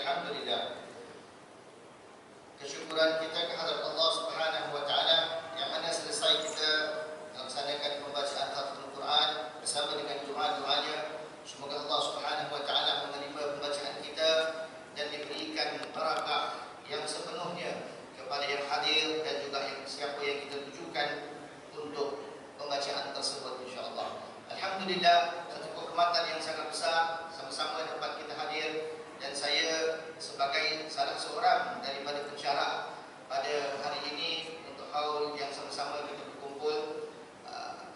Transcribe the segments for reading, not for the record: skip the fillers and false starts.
Alhamdulillah, kesyukuran kita kehadrat Allah Subhanahu wa taala yang mana selesai kita melaksanakan pembacaan Al Quran bersama dengan doa-doanya. Semoga Allah Subhanahu wa taala menerima pembacaan kita dan diberikan barakah yang sepenuhnya kepada yang hadir dan juga yang siapa yang kita tujukan untuk pembacaan tersebut, insya-Allah. Alhamdulillah, satu kehormatan yang sangat besar sama-sama dapat kita hadir, dan saya sebagai salah seorang daripada pensyarah pada hari ini untuk haul yang sama-sama kita berkumpul,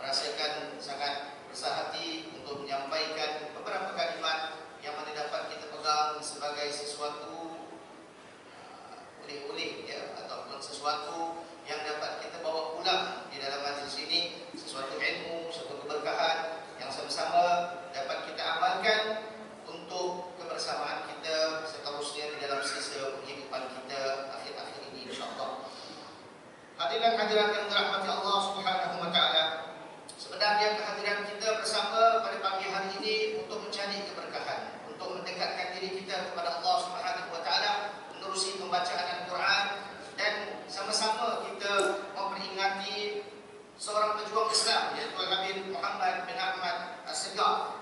merasakan sangat besar hati untuk menyampaikan beberapa kalimat yang mana dapat kita pegang sebagai sesuatu oleh-oleh, ya, ataupun sesuatu yang dapat kita bawa pulang di dalam majlis ini, sesuatu ilmu, sesuatu keberkahan yang sama-sama dapat kita amalkan untuk kebersamaan kita seterusnya di dalam sisa kehidupan kita akhir-akhir ini, insya-Allah. Hadirin hadirat yang dirahmati Allah Subhanahu wa taala, sebenarnya kehadiran kita bersama pada pagi hari ini untuk mencari keberkahan, untuk mendekatkan diri kita kepada Allah Subhanahu wa taala, menerusi pembacaan Al-Quran, dan sama-sama kita memperingati seorang pejuang Islam, iaitu Habib Muhammad bin Ahmad As-Segaf.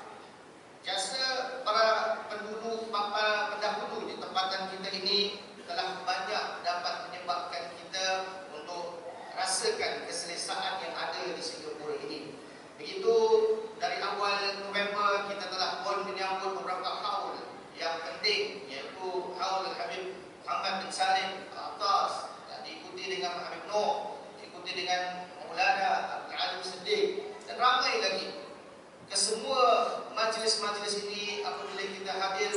Jasa para pendahulu di tempatan kita ini telah banyak dapat menyebabkan kita untuk rasakan keselesaan yang ada di Singapura ini. Begitu dari awal November kita telah pun menyambut beberapa haul yang penting, iaitu haul Habib Muhammad bin Salim Al-Attas, diikuti dengan Habib Noor, diikuti dengan Maulana Abdul Alim Siddiq, dan ramai lagi. Kesemua majlis-majlis ini apabila kita hadir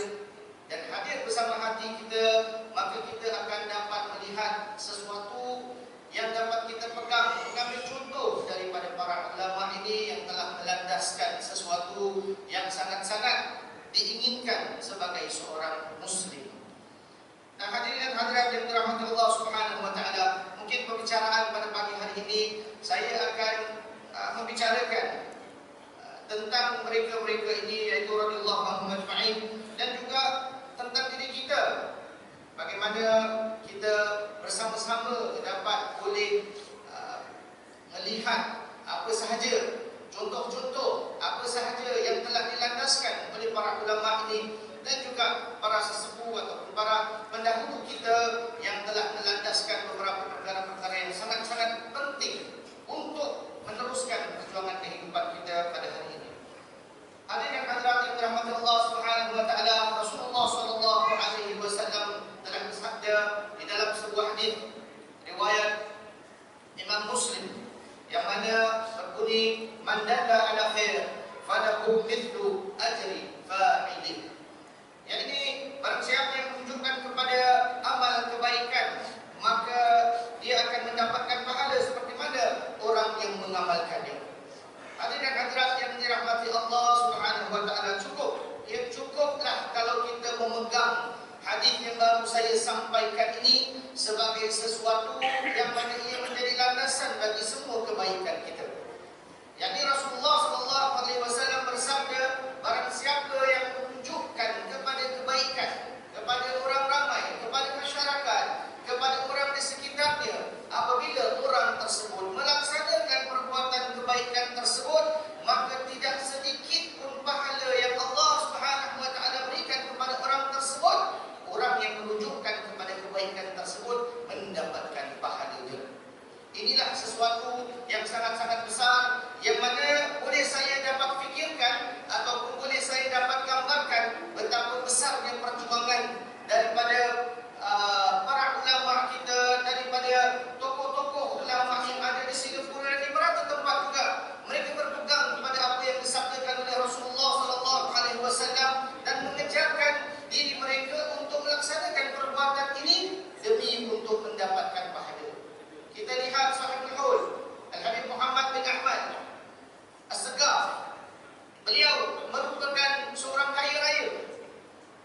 dan hadir bersama hati kita, maka kita akan dapat melihat sesuatu yang dapat kita pegang, mengambil contoh daripada para ulama ini yang telah melandaskan sesuatu yang sangat-sangat diinginkan sebagai seorang muslim. Nah, hadirin dan hadirat yang dirahmati Allah Subhanahu wa taala, mungkin pembicaraan pada pagi hari ini saya akan membicarakan tentang mereka-mereka ini, yaitu radhiyallahu anhum ajma'in, dan juga tentang diri kita. Bagaimana kita bersama-sama dapat boleh melihat apa sahaja contoh-contoh, apa sahaja yang telah dilandaskan oleh para ulama ini, dan juga para sesepuh ataupun para pendahulu kita yang telah melandaskan beberapa perkara-perkara yang sangat-sangat penting untuk meneruskan perjuangan kehidupan kita pada hari ini. Hadirin hadirat yang dirahmati Allah Subhanahu wa taala, Rasulullah sallallahu alaihi wasallam telah bersabda di dalam sebuah hadis riwayat Imam Muslim yang mana berbunyi, man dalla ala khair falahu mithlu ajri fa'ilih. Yang ini, barang siapa yang menunjukkan kepada amal kebaikan, maka dia akan mendapatkan pahala seperti mana orang yang mengamalkannya. Hadirin hadirat yang dirahmati Allah Subhanahu wa taala, cukuplah kalau kita memegang hadis yang baru saya sampaikan ini sebagai sesuatu yang mana ia menjadi landasan bagi semua kebaikan kita. Yakni Rasulullah sallallahu alaihi wasallam bersabda, barang siapa yang menunjukkan kepada kebaikan kepada orang ramai, kepada masyarakat, kepada orang di sekitarnya, apabila orang tersebut melaksanakan perbuatan kebaikan tersebut, maka tidak sedikit pun pahala yang Allah Subhanahu wa taala berikan kepada orang tersebut. Orang yang menunjukkan kepada kebaikan tersebut mendapatkan pahalanya. Inilah sesuatu yang sangat-sangat besar, yang mana boleh saya dapat fikirkan ataupun boleh saya dapat gambarkan betapa besarnya perjuangan daripada para ulama kita, daripada tokoh-tokoh ulama yang ada di Singapura dan di beberapa tempat juga. Mereka berpegang kepada apa yang disabdakan oleh Rasulullah sallallahu alaihi wasallam dan mengejarkan diri mereka untuk melaksanakan perbuatan ini demi untuk mendapatkan pahala. Kita lihat sahibul haul Al-Habib Muhammad bin Ahmad As-Segaf. Beliau merupakan seorang kaya raya.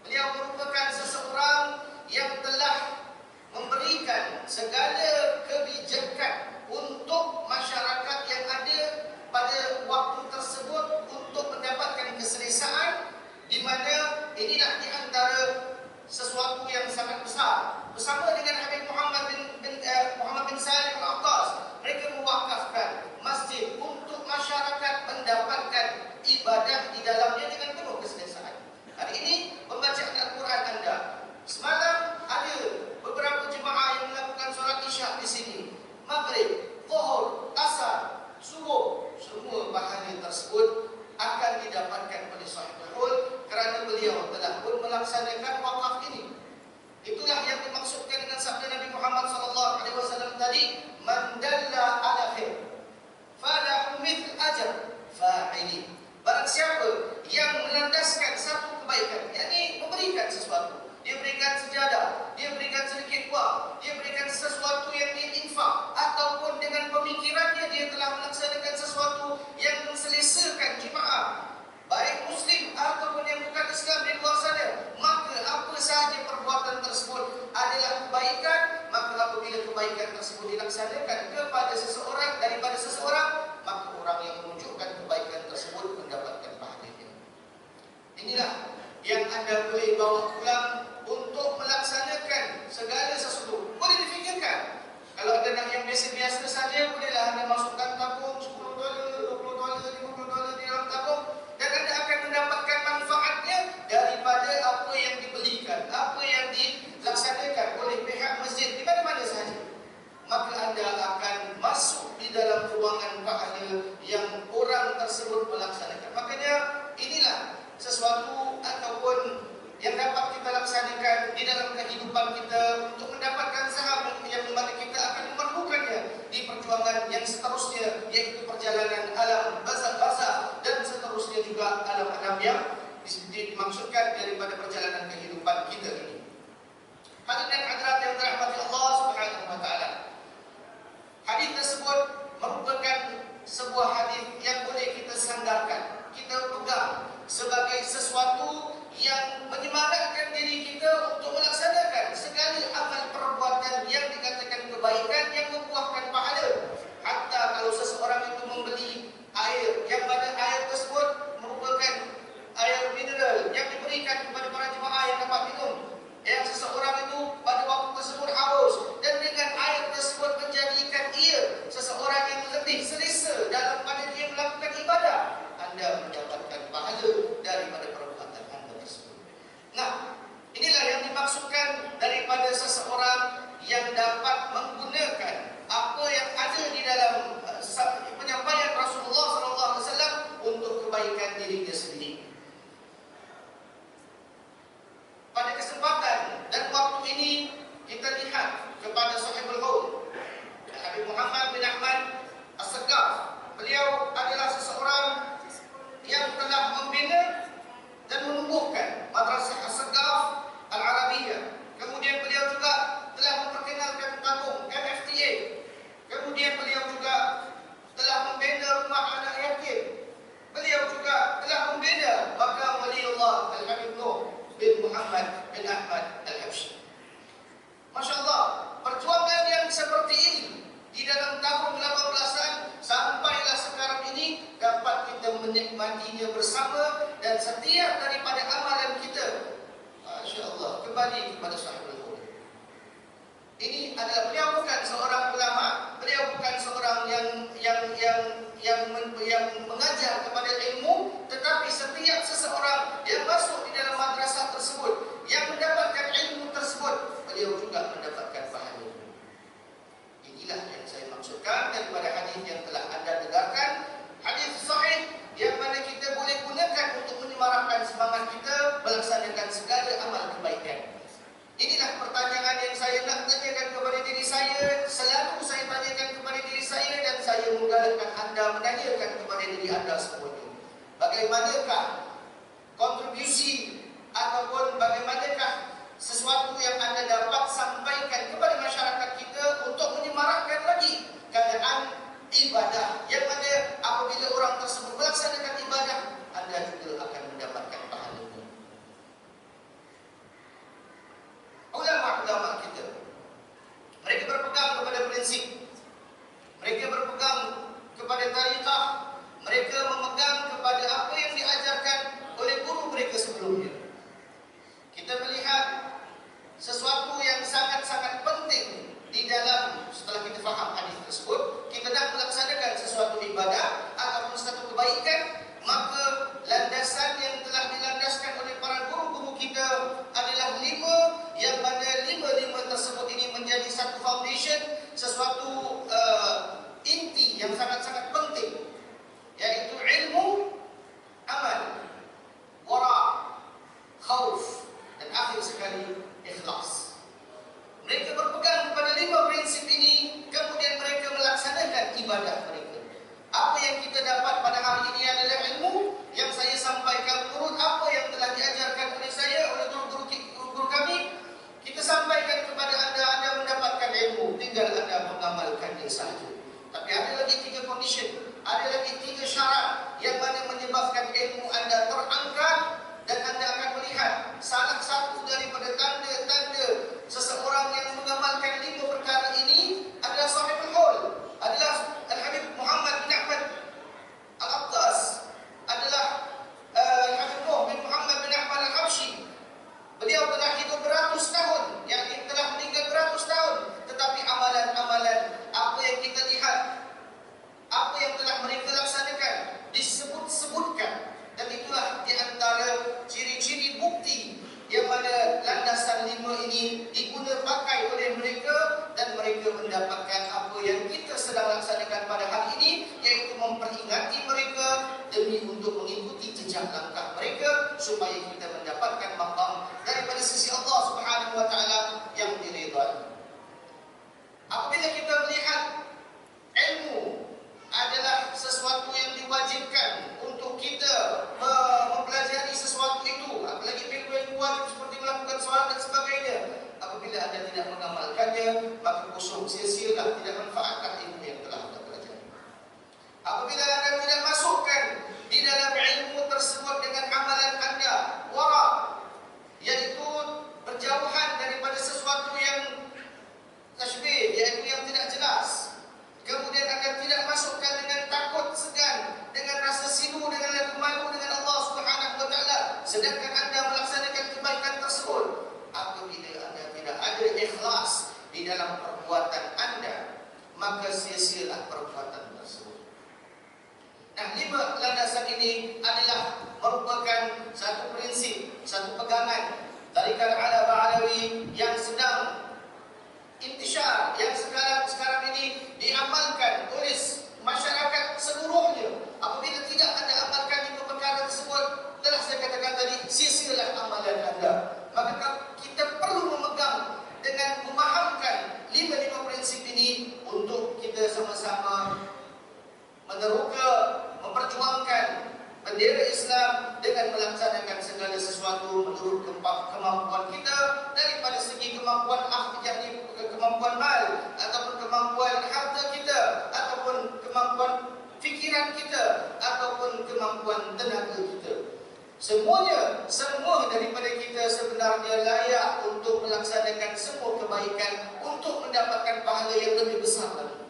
Beliau merupakan seseorang yang telah memberikan segala kebijakan untuk masyarakat yang ada pada waktu tersebut untuk mendapatkan keselesaan, di mana inilah di antara sesuatu Ansar bersama dengan Habib Muhammad bin Salim Al-Attas, mereka mewakafkan masjid untuk masyarakat mendapatkan ibadah di dalamnya dengan penuh keselesaan. Hari ini pembacaan Al-Quran anda, semalam ada beberapa jemaah yang melakukan solat Isyak di sini, Maghrib, Zuhur, Asar, Subuh, semua pahala tersebut akan didapatkan oleh sahibul hul kerana beliau telah pun melaksanakan wakaf ini. Itulah yang dimaksudkan dengan sabda Nabi Muhammad SAW tadi, man dalla ala khair falahu mithl ajr fa'ili. Barang siapa yang melandaskan satu kebaikan, yakni memberikan sesuatu, dia berikan sejadah, dia berikan sedikit wang, dia berikan sesuatu yang dia infak, ataupun dengan pemikirannya dia telah melaksanakan sesuatu yang menselesakan jemaah, baik Muslim ataupun yang bukan Islam di luar sana, maka apa sahaja perbuatan tersebut adalah kebaikan. Maka apabila kebaikan tersebut dilaksanakan kepada seseorang, daripada seseorang, maka orang yang menunjukkan kebaikan tersebut mendapatkan pahalanya. Inilah yang anda boleh bawa pulang untuk melaksanakan segala sesuatu. Boleh difikirkan, kalau anda nak yang biasa-biasa saja, bolehlah anda masukkan tabung $10, $20, $50 di dalam tabung, dan anda akan mendapatkan manfaatnya daripada apa yang dibelikan, apa yang dilaksanakan oleh pihak masjid di mana-mana sahaja. Maka anda akan masuk di dalam ruangan pahala yang orang tersebut melaksanakan. Makanya inilah sesuatu ataupun yang dapat kita laksanakan di dalam kehidupan kita untuk mendapatkan saham yang mana kita akan memerlukannya di perjuangan yang seterusnya, yaitu perjalanan alam barzakh dan seterusnya juga alam-alam yang dimaksudkan daripada perjalanan kehidupan kita ini. Hadirin dan hadirat yang dirahmati Allah Subhanahu wa taala. Hadis tersebut merupakan sebuah hadis yang boleh kita sandarkan, kita pegang sebagai sesuatu yang menyemangatkan diri kita untuk melaksanakan segala amal perbuatan yang dikatakan kebaikan yang membuahkan pahala. Hatta kalau seseorang itu membeli air, yang mana air tersebut merupakan air mineral yang diberikan kepada para jemaah yang dapat minum, yang seseorang itu pada waktu tersebut haus, dan dengan air tersebut menjadikan ia seseorang yang lebih selesa dalam pada dia melakukan ibadah, anda mendapatkan pahala daripada perbuatan anda tersebut. Nah, inilah yang dimaksudkan daripada seseorang yang dapat menggunakan apa yang ada di dalam penyampaian Rasulullah SAW untuk kebaikan dirinya sendiri. Pada kesempatan dan waktu ini kita lihat kepada sahibul qaul Habib Muhammad bin Ahmad As-Saqqaf. Beliau adalah seseorang yang telah membina dan menumbuhkan Madrasah As-Saqqaf Al-Arabiyah. Kemudian beliau juga telah memperkenalkan kampung MFTA. Kemudian beliau juga telah membina rumah anak yatim. Beliau juga telah membina makam Waliullah Al-Habib Nuh bin Muhammad bin Ahmad Al-Habsyi. Masya Allah, perjuangan yang seperti ini di dalam tahun 18-an sampailah sekarang ini dapat kita menikmatinya bersama, dan setiap daripada amalan kita, Masya Allah, kembali kepada sahibul hul. Ini adalah, beliau bukan seorang ulama, beliau bukan seorang yang mengajar kepada ilmu, tetapi setiap seseorang yang masuk di dalam madrasah tersebut, yang mendapatkan ilmu tersebut, beliau juga mendapatkan pahala. Inilah yang saya maksudkan daripada hadis yang telah anda dengarkan, hadis sahih yang mana kita boleh gunakan untuk menyemarakkan semangat kita melaksanakan segala amal kebaikan. Inilah pertanyaan yang saya nak tanyakan kepada diri saya, selalu saya tanyakan kepada diri saya, dan saya menggalakkan anda menanyakan kepada diri anda semuanya. Bagaimanakah kontribusi ataupun bagaimanakah sesuatu yang anda dapat sampaikan kepada masyarakat kita untuk menyemarakkan lagi keadaan ibadah, yang mana apabila orang tersebut melaksanakan ibadah, anda juga akan mendapatkan pahala. Ulama-ulama kita, mereka berpegang kepada prinsip, mereka berpegang kepada tariqah, mereka memegang kepada apa yang diajarkan oleh guru mereka sebelumnya. Kita melihat sesuatu yang ikhlas. Mereka berpegang kepada 5 prinsip ini, kemudian mereka melaksanakan ibadah mereka. Apa yang kita dapat pada hari ini adalah ilmu yang saya sampaikan menurut apa yang telah diajarkan oleh saya, oleh guru-guru kami. Kita sampaikan kepada anda mendapatkan ilmu, tinggal anda mengamalkannya sahaja. Tapi ada lagi 3 condition, ada lagi 3 syarat yang mana menyebabkan ilmu anda terangkat, dan anda akan melihat salah satu daripada tanda-tanda seseorang yang mengamalkan 5 perkara ini adalah sahibul haul, adalah Al-Habib Muhammad bin Ahmad Al-Abdas, adalah Al-Habib Nuh bin Muhammad bin Ahmad Al-Habsyi. Beliau telah hidup beratus tahun, yakni telah meninggal beratus tahun, tetapi amalan-amalan apa yang kita lihat, apa yang telah mereka laksanakan disebut-sebutkan, dan itulah di antara ciri-ciri bukti yang mana landasan 5 ini diguna pakai oleh mereka, dan mereka mendapatkan apa yang kita sedang laksanakan pada hari ini, iaitu memperingati mereka demi untuk mengikuti jejak langkah mereka supaya kita mendapatkan maqam daripada sisi Allah Subhanahu wa taala yang diridai. Apabila kita melihat ilmu adalah sesuatu yang diwajibkan untuk kita mempelajari sesuatu itu, apalagi ilmu wajib seperti melakukan solat dan sebagainya. Apabila anda tidak mengamalkannya, maka kosong, sia-sialah, tidak manfaatkan ilmu yang telah anda pelajari. Apabila anda tidak masukkan di dalam ilmu tersebut dengan amalan anda wara, yaitu berjauhan daripada sesuatu yang tashbih, yaitu yang tidak jelas, kemudian anda tidak masukkan dengan takut segan, dengan rasa silu, dengan rasa malu dengan Allah Subhanahu wa taala, sedangkan anda melaksanakan kebaikan tersebut. Apabila anda tidak ada ikhlas di dalam perbuatan anda, maka sia-sialah perbuatan tersebut. Nah, 5 landasan ini adalah merupakan satu prinsip, satu pegangan tarikat Alawi yang sedang intishar, yang sekarang ini diamalkan oleh masyarakat seluruhnya. Apabila tidak anda amalkan 5 perkara tersebut, telah saya katakan tadi, sia-sialah amalan anda. Maka kita perlu memegang dengan memahamkan 5 prinsip ini untuk kita sama-sama meneroka, memperjuangkan bendera Islam dengan melaksanakan segala sesuatu menurut kemampuan kita, daripada segi kemampuan yakni kemampuan mal, ataupun kemampuan harta kita, ataupun kemampuan fikiran kita, ataupun kemampuan tenaga kita. Semua daripada kita sebenarnya layak untuk melaksanakan semua kebaikan, untuk mendapatkan pahala yang lebih besar lagi.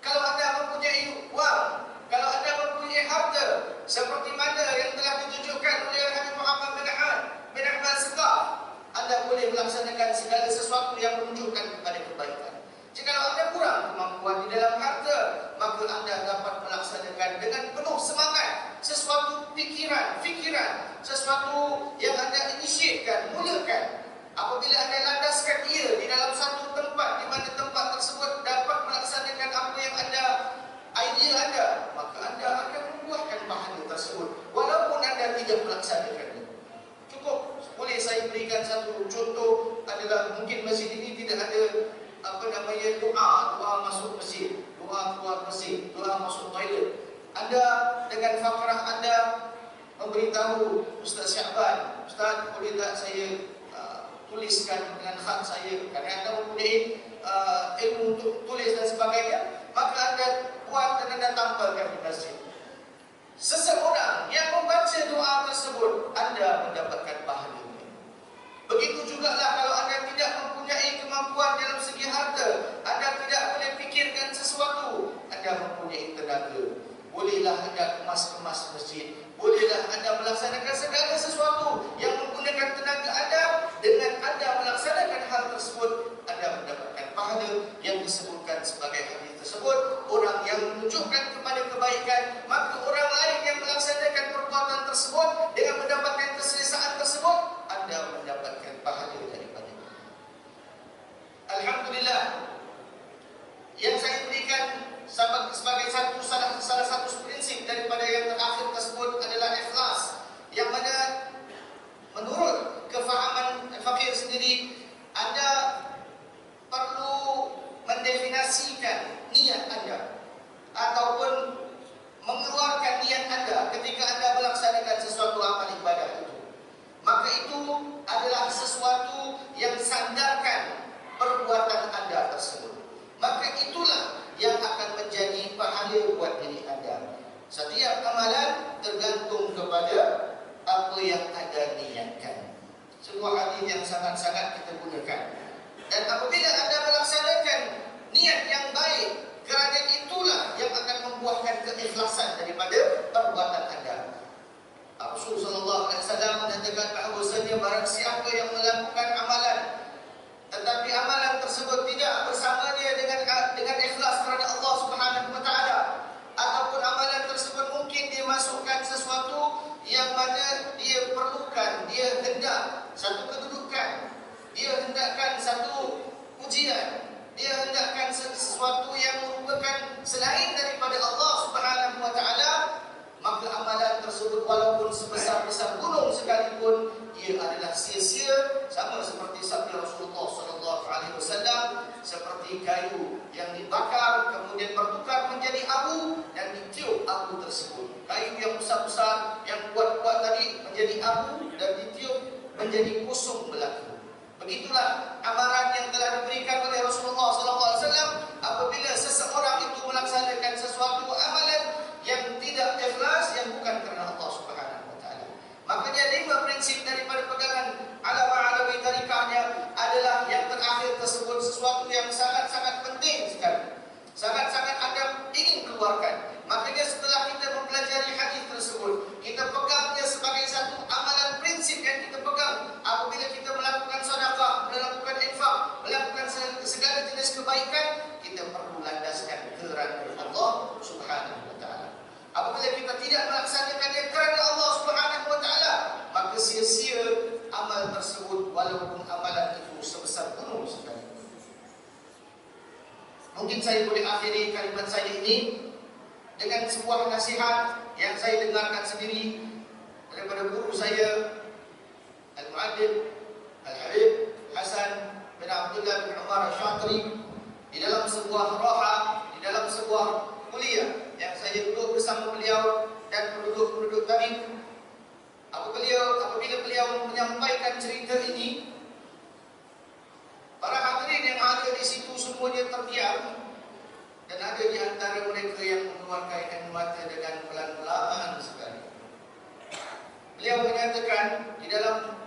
Kalau anda mempunyai wang, kalau anda mempunyai harta, seperti mana yang telah ditunjukkan oleh Habib Muhammad bin Ahmad Sekar, anda boleh melaksanakan segala sesuatu yang menunjukkan kepada kebaikan. Jika anda kurang kemampuan di dalam harta, maka anda dapat melaksanakan dengan penuh semangat sesuatu fikiran, sesuatu yang anda inisiatkan, mulakan. Apabila anda landaskan dia di dalam satu tempat, di mana tempat tersebut dapat melaksanakan apa yang anda idea anda, maka anda akan membuahkan pahala tersebut walaupun anda tidak melaksanakannya. Cukup boleh saya berikan satu contoh, adalah mungkin masjid ini tidak ada doa masuk masjid, doa keluar masjid, doa masuk toilet. Anda dengan fakrah anda memberitahu Ustaz Syahban, Ustaz boleh tak saya tuliskan dengan khat saya, kerana anda mempunyai ilmu untuk tulis dan sebagainya, maka anda buat dan anda tampilkan di masjid. Seseorang yang membaca doa tersebut, anda mendapatkan pahala. Begitu jugalah kalau anda tidak mempunyai kemampuan dalam segi harta, anda tidak boleh fikirkan sesuatu, anda mempunyai tenaga, bolehlah anda kemas-kemas masjid, bolehlah anda melaksanakan segala sesuatu yang menggunakan tenaga anda. Dengan anda melaksanakan hal tersebut, anda mendapatkan pahala yang disebutkan sebagai hadis tersebut, orang yang menunjukkan kepada kebaikan, maka orang lain yang melaksanakan perbuatan tersebut dengan mendapatkan keselesaan tersebut, anda mendapatkan pahala daripadanya. Alhamdulillah, yang saya berikan sebagai salah satu prinsip daripada yang terakhir tersebut adalah ikhlas, yang mana menurut kefahaman fakir sendiri sendiri, Anda perlu mendefinisikan niat Anda ataupun mengeluarkan niat Anda ketika Anda melaksanakan sesuatu amal ibadah itu. Maka itu adalah sesuatu yang sandarkan perbuatan Anda tersebut. Maka itulah yang akan menjadi pahala buat diri Anda. Setiap amalan tergantung kepada apa yang Anda niatkan. Sebuah hadis yang sangat-sangat kita gunakan. Dan apabila Anda melaksanakan niat yang baik, kerana itulah yang akan membuahkan keikhlasan daripada perbuatan Anda. Rasulullah SAW menyatakan bahawasanya barang siapa yang melakukan amalan, tetapi amalan tersebut tidak bersama dia dengan ikhlas kerana Allah Subhanahu Wa Taala, ataupun amalan tersebut mungkin dia masukkan sesuatu yang mana dia perlukan, dia hendak satu kedudukan, dia hendakkan satu ujian, dia hendakkan sesuatu yang merupakan selain daripada Allah Subhanahu Wa Taala, maka amalan tersebut walaupun sebesar-besar gunung sekalipun, ia adalah sia-sia. Sama seperti sabda Rasulullah SAW, seperti kayu yang dibakar kemudian bertukar menjadi abu dan ditiup abu tersebut. Kayu yang besar-besar, yang kuat-kuat tadi menjadi abu dan ditiup menjadi kosong belaka. Begitulah amaran yang telah diberikan oleh Rasulullah SAW. Apabila seseorang itu melaksanakan sesuatu amalan yang tidak ikhlas, yang bukan kerana Allah Subhanahu Wa Taala, makanya 5 prinsip daripada pegangan Alawiyah tarikahnya adalah yang terakhir tersebut sesuatu yang sangat-sangat penting sekali, sangat-sangat Anda ingin keluarkan. Makanya setelah kita mempelajari hadis tersebut, kita pegangnya sebagai satu amalan prinsip yang kita pegang. Apabila kita melakukan sedekah, melakukan infak, melakukan segala jenis kebaikan, kita perlu landaskan kerana Allah Subhanahu Wa Taala. Apabila kita tidak melaksanakannya kerana Allah Subhanahu Wa Taala, maka sia-sia amal tersebut walaupun amalan itu sebesar gunung sekali. Mungkin saya boleh akhiri kalimat saya ini dengan sebuah nasihat yang saya dengarkan sendiri daripada guru saya, Al-Mu'addib Al-Habib Hasan bin Abdullah bin Umar Al-Syatri, di dalam sebuah roha, di dalam sebuah kuliah yang saya duduk bersama beliau dan penduduk-penduduk tadi. Apabila beliau menyampaikan cerita ini, para hadirin yang ada di situ semuanya terdiam. Dan ada di antara mereka yang mengeluarkan air mata dengan pelan-pelan sekali. Beliau menyatakan di dalam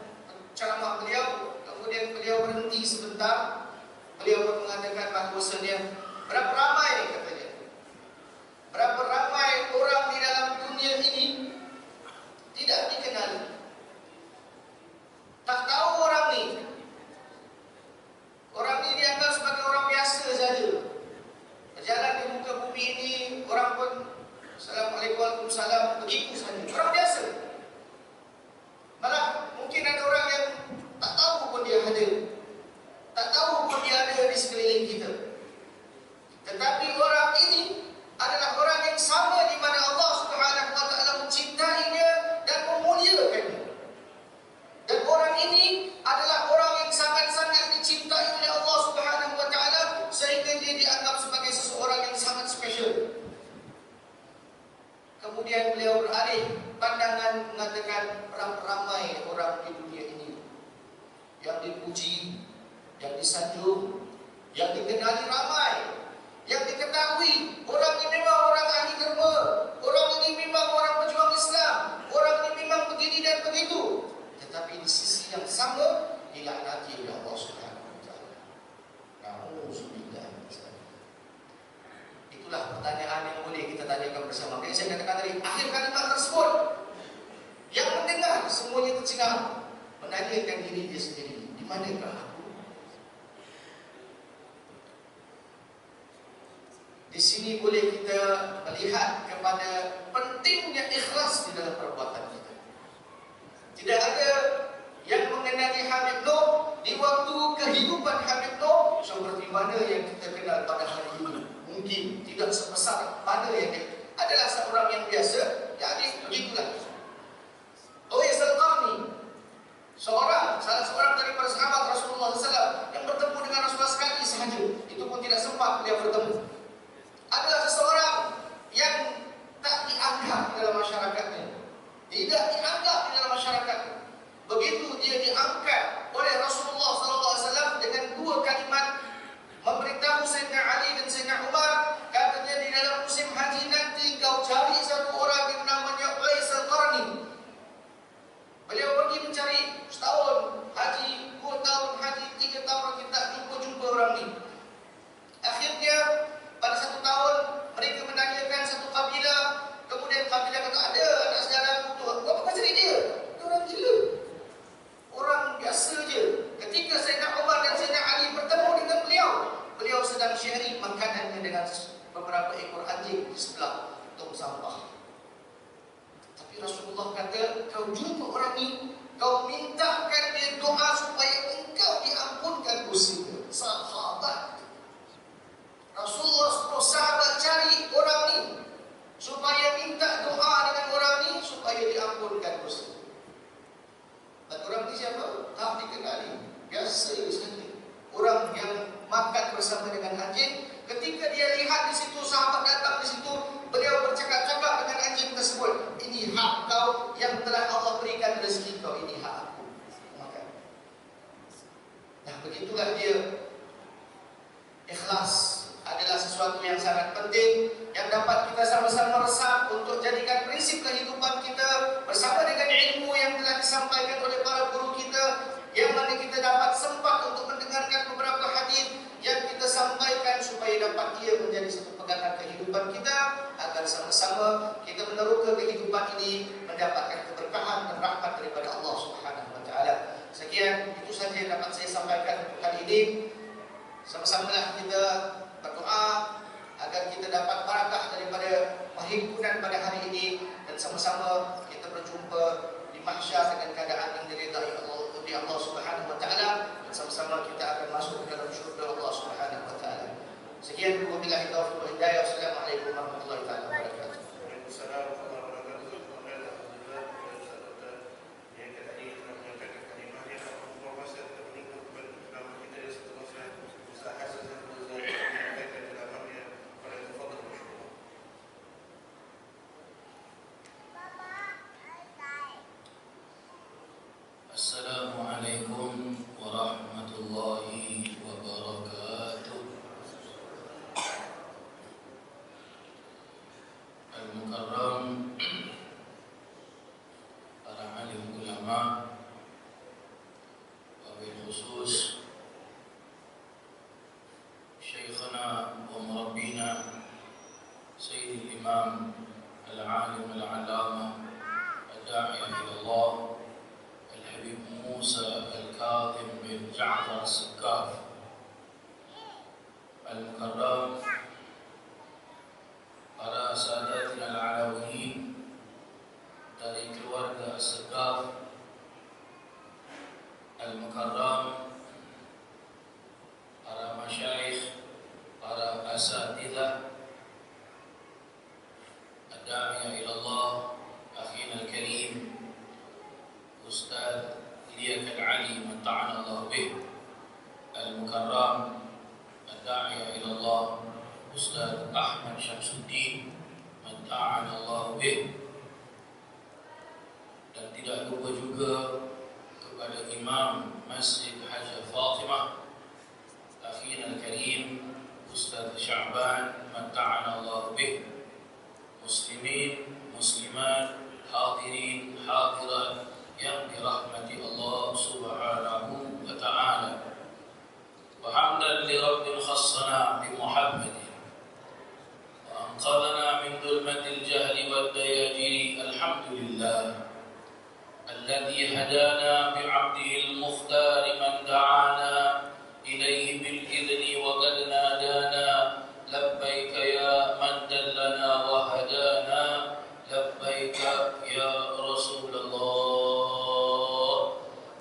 ceramah beliau, kemudian beliau berhenti sebentar. Beliau mengatakan bahawasanya berapa ramai, katanya, berapa ramai orang di dalam dunia ini tidak dikenali. Tak tahu orang ni. Orang ni dianggap sebagai orang biasa saja. Berjalan di muka bumi ini, orang pun Assalamualaikum, Waalaikumsalam, begitu saja. Orang biasa. Malah mungkin ada orang yang tak tahu pun dia hadir, tak tahu pun dia ada di sekeliling kita. Tetapi orang ini adalah orang yang sama di mana Allah Subhanahu Wa Taala mencintainya dan memuliakannya. Dan orang ini adalah orang yang sangat-sangat dicintai oleh Allah Subhanahu Wa Taala sehingga dia dianggap sebagai seseorang yang sangat spesial. Kemudian beliau beralih pandangan mengatakan berapa ramai orang di dunia ini yang dipuji, yang disanjung, yang dikenali ramai, yang diketahui orang ini memang orang ahli derma, orang ini memang orang pejuang Islam, orang ini memang begini dan begitu. Tetapi di sisi yang sama dilaknati oleh Allah Subhanahu Wa Taala. Nauzubillah. Itulah pertanyaan yang boleh kita tanyakan bersama. Makanya saya katakan tadi, akhir kalimat tersebut, yang mendengar semuanya tercengang, menanyakan diri dia sendiri, di manakah aku? Di sini boleh kita melihat kepada pentingnya ikhlas di dalam perbuatan kita. Tidak ada yang mengenali Habib Noh di waktu kehidupan Habib Noh seperti mana yang kita kenal pada hari ini. Mungkin tidak sebesar mana yang adalah seorang yang biasa. Jadi begitulah. Uwais Al-Qarni, salah seorang daripada sahabat Rasulullah sampah. Tapi Rasulullah kata, kau jumpa orang ni, kau mintakan dia doa supaya engkau diampunkan dosanya. Sahabat, Rasulullah suruh sahabat cari orang ni supaya minta doa dengan orang ni supaya diampunkan dosa. Dan orang ni siapa? Tak dikenali, biasa saja. Orang yang makan bersama dengan anjing, ketika dia lihat di situ sahabat datang di situ, beliau bercakap-cakap dengan anjing tersebut, ini hak kau yang telah Allah berikan rezeki kau, ini hak aku. Makan. Nah, begitulah dia. Ikhlas adalah sesuatu yang sangat penting yang dapat kita sama-sama resap untuk jadikan prinsip kehidupan kita bersama dengan ilmu yang telah disampaikan oleh para guru kita, yang mana kita dapat sempat untuk mendengarkan beberapa hadis yang kita sampaikan supaya dapat ia menjadi satu pegangan kehidupan kita, agar sama-sama kita meneroka kehidupan ini mendapatkan keberkahan dan rahmat daripada Allah Subhanahu wa taala. Sekian, itu saja yang dapat saya sampaikan untuk kali ini. Sama-samalah kita berdoa agar kita dapat barakah daripada perhimpunan pada hari ini, dan sama-sama kita berjumpa di mahsyar dengan keadaan yang diridai Allah Subhanahu wa taala, dan sama-sama kita akan masuk ke dalam syurga Allah Subhanahu wa taala. Sekian, wabillahi taufiq wal hidayah. Wassalamualaikum warahmatullahi wabarakatuh. Waalaikumsalam warahmatullahi wabarakatuh. Yang kita ingin menyampaikan kalimah yang berpuasa dan meningkat bersama kita di satu masa usaha sesuatu yang menyampaikan dalamnya pada tafadhol masyaallah. Assalamualaikum warahmatullahi wabarakatuh. Al-Mukarram, para alim ulama, wabil khusus Syekhana wa murabbina Sayyidil Imam Al-Alim Al-Alama Ad-Da'iyah ila Allah Al-Habib Musa Al-Kadhim bin Ja'far As-Saqqaf. Al-Mukarram, para sadatina al-alawiyin dari keluarga As-Saqqaf. Al-Mukarram, para masyayikh, para asatidzah, ad-da'iyah ila Allah, akhina al-karim Ustaz Ilyak Al-Ali man ta'ala Allah bih. Al-Mukarram, ad-da'iyah ila Allah Ustaz Ahmad Syamsuddin man ta'ala Allah bih. Dan tidak lupa juga kepada Imam Masjid Hajjah Fatimah, akhina al-karim Ustaz Sya'ban man ta'ala Allah bih. Muslimin, muslimat, hadirin, hadirat yang dirahmati Allah Subhanahu wa ta'ala. Wa hamdan li rabbin khassana bi Muhammadin wa anqadhana min dhulmatil jahli wad dayajiri. Alhamdulillah alladhi hadana bi 'abdihi al-mukhtar man da'ana ilayhi bil idni wa qad nadana. Labbaik ya man dallana wa hadana, labbaik ya Rasulullah,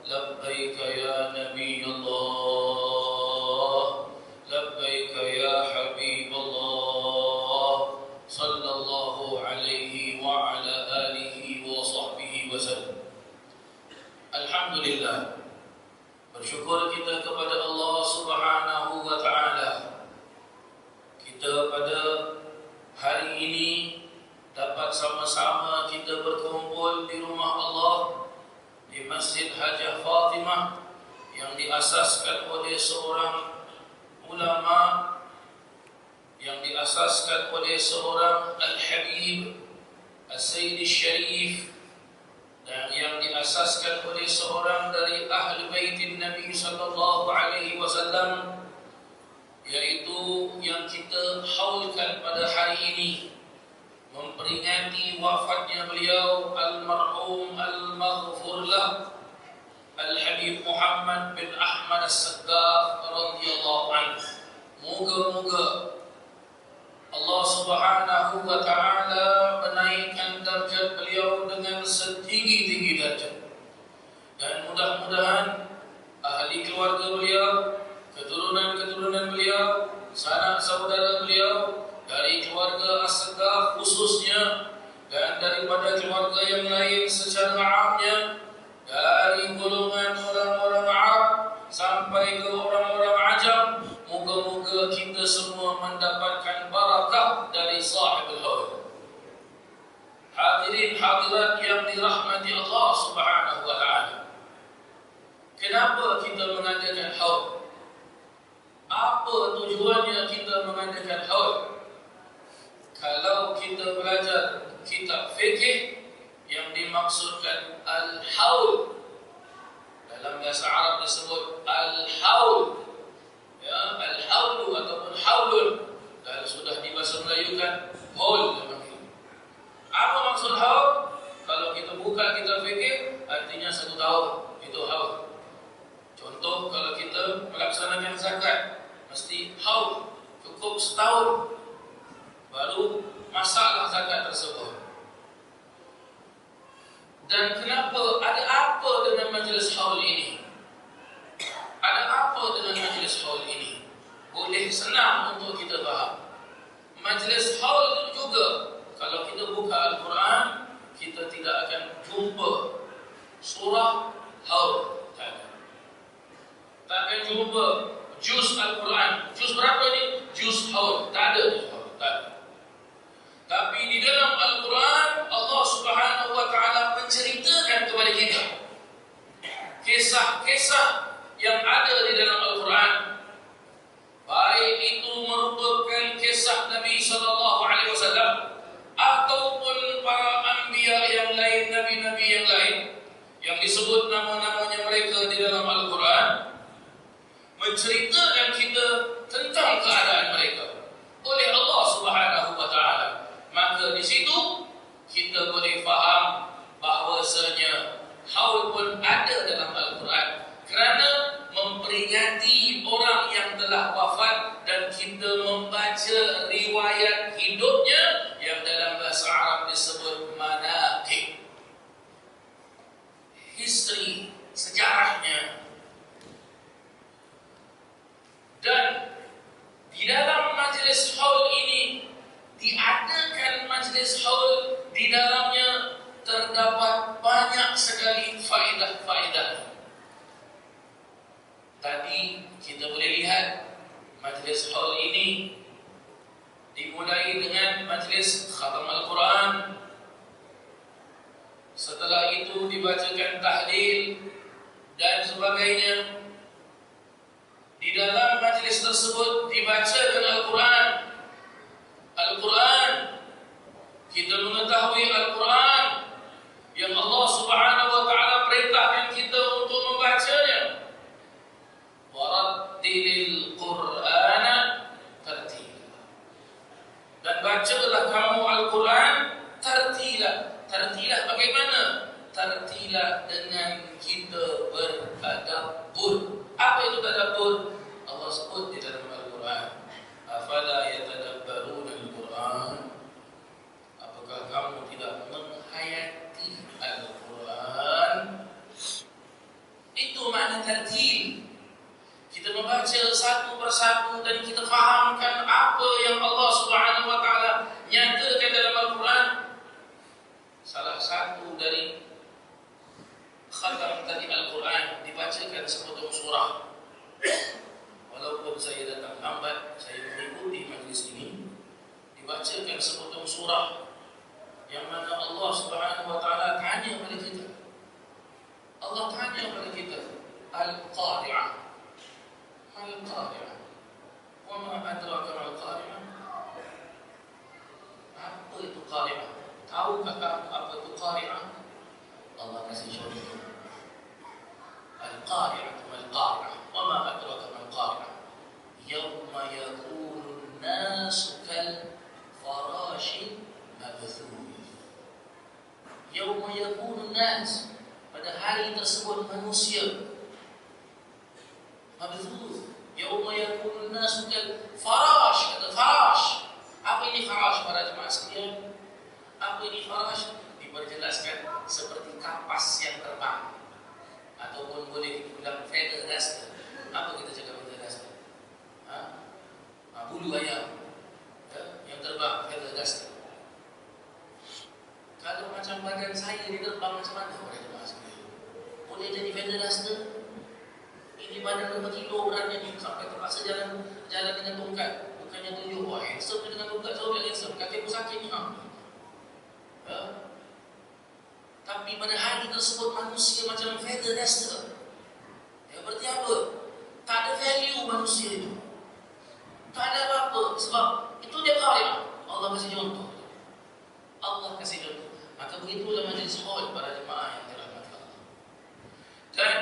labbaik ya Nabi Allah, labbaik ya Habib Allah, sallallahu alaihi wa ala alihi wa sahbihi wa sallam. Alhamdulillah, bersyukur kita kepada Allah Subhanahu wa ta'ala. Kita pada hari ini dapat sama-sama kita berkumpul di rumah Allah, di Masjid Hajjah Fatimah yang diasaskan oleh seorang ulama, yang diasaskan oleh seorang Al-Habib As-Sayyid Syarif, dan yang diasaskan oleh seorang dari Ahli Baitin Nabi sallallahu alaihi wasallam, yaitu yang kita haulkan pada hari ini, memperingati wafatnya beliau almarhum al-maghfur lah Al-Habib Muhammad bin Ahmad As-Saqqaf radhiyallahu anhu. Moga-moga Allah Subhanahu wa ta'ala Dan mudah-mudahan ahli keluarga beliau, keturunan-keturunan beliau, sanak saudara beliau, dari keluarga As-Sagaf khususnya, dan daripada keluarga yang lain secara amnya, dari golongan orang-orang Arab sampai ke orang-orang Ajam, moga-moga kita semua mendapatkan barakah dari sahibul haud. Hadirin hadirat yang dirahmati Allah Subhanahu wa taala. Kenapa kita mengadakan haud? Apa tujuannya kita mengadakan haud? Kalau kita belajar kitab fikih, yang dimaksudkan al-haul dalam bahasa Arab disebut al-haul, ya, al-haulu ataupun haulun, dan sudah di bahasa Melayu kan haul. Apa maksud haul? Kalau kita buka kitab fikih, artinya 1 tahun, itu haul. Contoh, kalau kita melaksanakan zakat, mesti haul, cukup setahun baru masalah zakat tersebut. Dan kenapa, ada apa dengan majlis haul ini? Ada apa dengan majlis haul ini? Boleh senang untuk kita faham. Majlis haul juga, kalau kita buka Al-Quran, kita tidak akan jumpa surah haul. Tak akan jumpa juz Al-Quran. Juz berapa ni? Juz haul. Tak ada juz haul. Tak ada. Tapi di dalam Al-Quran, Allah Subhanahu wa taala menceritakan kepada kita kisah-kisah yang ada di dalam Al-Quran. Baik itu merupakan kisah Nabi SAW ataupun para anbiya yang lain, nabi-nabi yang lain yang disebut nama-namanya mereka di dalam Al-Quran, menceritakan kita tentang keadaan mereka oleh Allah Subhanahu wa taala. Maka di situ kita boleh faham bahawasanya haul pun ada dalam Al-Quran, kerana memperingati orang yang telah wafat dan kita membaca riwayat hidupnya yang dalam bahasa Arab disebut manaqib, history, sejarahnya. Dan di dalam majlis haul ini, diadakan majlis haul, di dalamnya terdapat banyak sekali faedah-faedah. Tadi kita boleh lihat majlis haul ini dimulai dengan majlis khatam Al-Quran. Setelah itu dibacakan tahlil dan sebagainya. Di dalam majlis tersebut dibacakan Al-Quran. Al-Quran, kita mengetahui Al-Quran yang Allah Subhanahu wa taala perintahkan kita untuk membacanya. Warattilil Qur'ana tartila. Dan bacalah kamu Al-Quran tartila. Tartila bagaimana? Tartila dengan kita bertadabbur. Apa itu tadabbur? Allah sebut di dalam Al-Quran, afala yatadabbaruna al-Quran? Apakah kamu tidak menghayati Al-Quran? Itu makna tartil. Kita membaca satu persatu dan kita fahamkan apa yang Allah Subhanahu wa taala nyatakan dalam Al-Quran. Salah satu dari khatam tadi Al-Quran dibacakan sepotong surah. Walaupun saya datang lambat, saya mengikuti majlis ini, dibacakan sepotong surah yang mana Allah Subhanahu wa taala tanya kepada kita. Allah tanya kepada kita, Al-Qari'ah. Al-Qari'ah. Wa ma adraka mal-Qari'ah? Apa itu Qari'ah? Tahukah kamu apa itu Qari'ah? Allah kasih contoh. Al-Qari'ah mal-Qari'ah. Wa ma adraka mal-Qari'ah? Yawma yakunu an-nasu kal-farashil mabthuth. Yawma yakunu an-nas, pada hari tersebut manusia mabthuth. Yawma yakunu an-nasu kal-farash. Kata farash. Apa ini farash para jemaah sekalian? Apa ini farash? Diperjelaskan seperti kapas yang terbang. ataupun boleh dibilang feather duster. Apa kita cakap feather duster? Bulu ayam yang terbang, feather duster. Kalau macam badan saya ni terbang macam mana para jemaah sekalian? Boleh jadi feather duster? Ini badan berapa kilo beratnya ni sampai terpaksa jalan dengan tongkat. Bukannya tunjuk, wah handsome dengan tongkat, saya bilang handsome, kaki aku sakit ni. Tapi pada hari tersebut manusia macam feather duster. Berarti apa? Tak ada value manusia itu. Tak ada apa-apa. Sebab itu dia kaya. Allah kasih contoh. Allah kasih contoh. Maka begitulah majlis haul para jemaah yang dirahmati Allah. Dan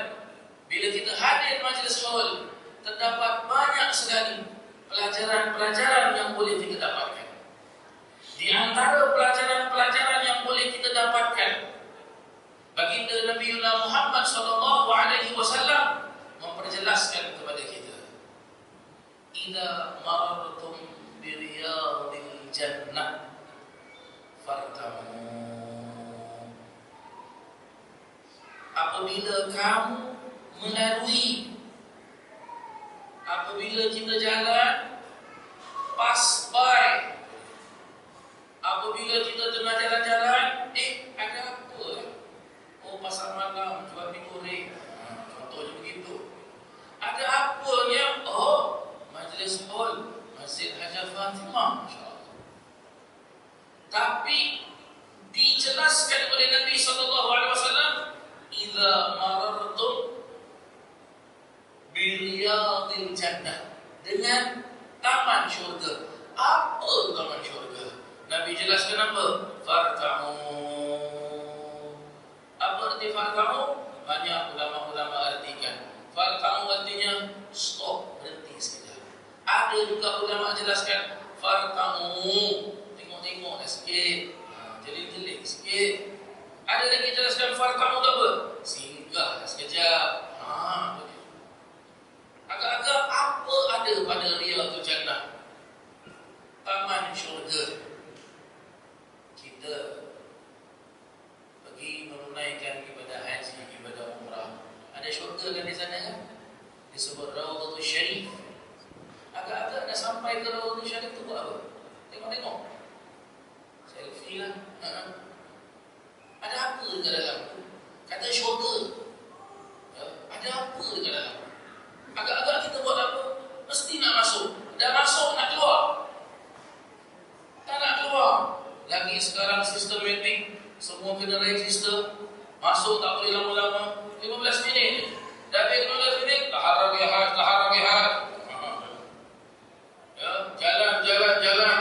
bila kita hadir majlis haul, terdapat banyak sekali pelajaran-pelajaran yang boleh kita dapatkan. Di antara pelajaran-pelajaran yang boleh kita dapatkan, baginda Nabi Muhammad SAW memperjelaskan kepada kita, "Idza marartum bi riyadil jannah fartamu." Apabila kamu melalui, apabila kita jalan pass by, apabila kita tengah jalan-jalan, ada apa? Oh, pasar malam jual mie goreng, contohnya begitu. Ada apanya? Oh, majlis haul Masjid Hajjah Fatimah, masya-Allah. Tapi dijelaskan oleh Nabi SAW, "Idza marartum bi riyadil jannah," dengan taman syurga. Apa taman syurga? Nabi jelaskan apa? Fartamu. Apa arti fartamu? Banyak ulama-ulama artikan. Fartamu artinya stop, berhenti sekejap. Ada juga ulama jelaskan fartamu, tengok-tengok sikit, jeling-jeling sikit. Ada lagi jelaskan fartamu apa? Singgah sekejap. Agak-agak apa ada pada Riyadul Jannah, taman syurga. Kita pergi menunaikan ibadah haji, ibadah umrah, ada syurga kan di sana kan? Disebut Rawdatul Syarif. Agak-agak nak sampai ke Rawdatul Syarif tu buat apa? Tengok-tengok, selfie lah. Ada apa dekat dalam tu? Kata syurga. Ada apa dekat dalam? Agak-agak kita buat apa? Mesti nak masuk. Dah masuk nak keluar. Tak nak keluar. Lagi sekarang sistematik, semua kena register. Masuk tak boleh lama-lama. 15 minit. Dah 15 minit, tahara lihat. Jalan.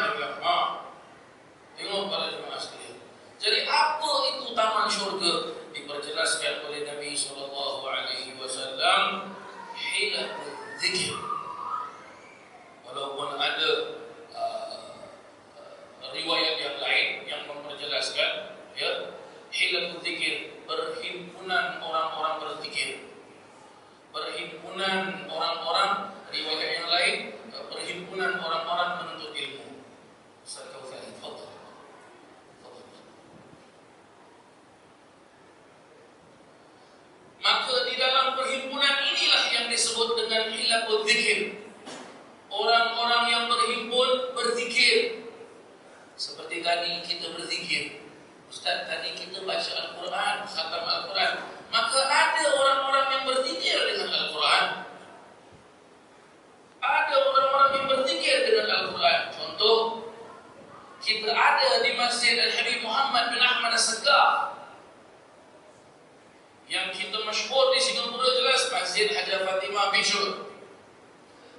Tengok para jemaah sekalian. Jadi apa itu taman syurga? Diperjelaskan oleh Nabi SAW, hilatul zikir. Walaupun ada riwayat yang lain yang memperjelaskan, hilatul zikir, perhimpunan orang-orang berzikir. Perhimpunan orang-orang, riwayat yang lain, perhimpunan orang-orang menuntut ilmu. Ustaz Kautsari, fadhal. Maka di dalam perhimpunan inilah yang disebut dengan hilatul zikir. Orang-orang yang berhimpun berzikir. Seperti tadi kita berzikir, Ustaz, tadi kita baca Al-Quran, khatam Al-Quran. Maka ada orang-orang yang berzikir dengan Al-Quran. Ada orang-orang yang berzikir dengan Al-Quran. Contoh, kita ada di Masjid Al-Habib Muhammad bin Ahmad As-Saqqaf, yang kita masyhur di Singapura jelas Masjid Hajjah Fatimah Bishur.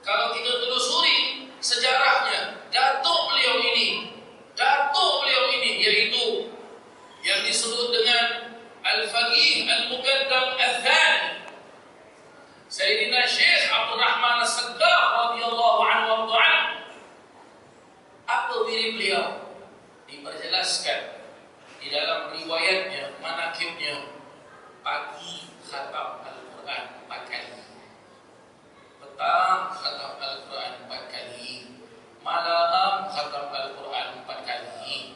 Kalau kita telusuri sejarahnya, datuk beliau ini iaitu yang disebut dengan Al-Faqih Al-Muqaddam Al-Thani, Sayyidina Syekh Abdul Rahman As-Saqqaf radhiyallahu anhu wa ta'ala. Apa wirid beliau? Diperjelaskan di dalam riwayatnya, manaqibnya. Pagi khatam Al-Quran 4 kali, petang khatam Al-Quran 4 kali, malam khatam Al-Quran 4 kali.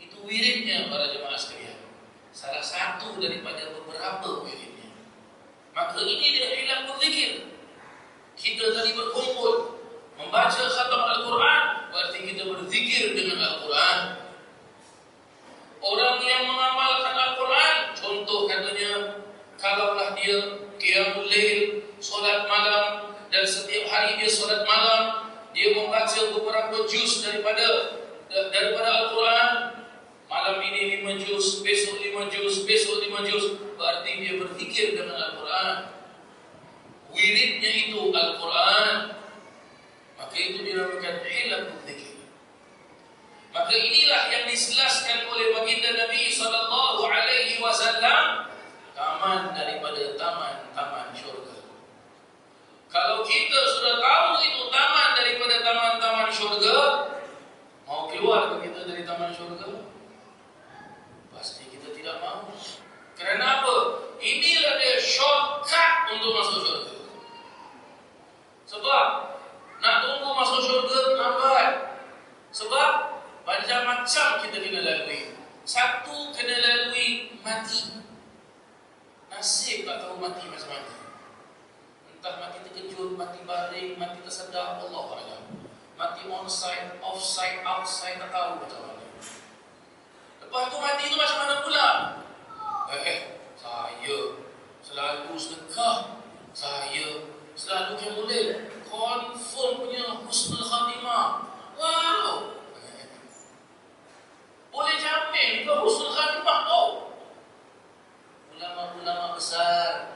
Itu wiridnya para jemaah sekalian. Salah satu daripada beberapa wiridnya. berzikir dengan Al-Quran. Orang yang mengamalkan Al-Quran, contoh katanya, kalaulah dia qiyamul lail, solat malam, dan setiap hari dia solat malam, dia membaca beberapa juz daripada Al-Quran. Malam ini 5 juz, besok 5 juz, besok 5 juz, berarti dia berzikir dengan Al-Quran. Wiridnya itu Al-Quran. Maka itu dinamakan hilaful dzikir. Maka inilah yang dijelaskan oleh baginda Nabi SAW, taman daripada taman-taman syurga. Kalau kita sudah tahu itu taman daripada taman-taman syurga, mau keluar kita dari taman syurga? Pasti kita tidak mau. Kerana apa? Inilah dia shortcut untuk masuk syurga. Sebab nak tunggu masuk syurga lambat. Sebab macam-macam kita kena lalui. Satu, kena lalui mati. Nasib tak tahu mati macam mana. Entah mati terkejut, mati baring, mati tersedar, Allah a'lam. Mati on-site, off-site, outside, tak tahu macam mana. Lepas tu mati tu macam mana pula? Saya selalu sedekah, saya selalu qiyamul, confirm punya husnul khatimah. Wow. Boleh jamin ke husnul khatimah tu? Ulama-ulama besar,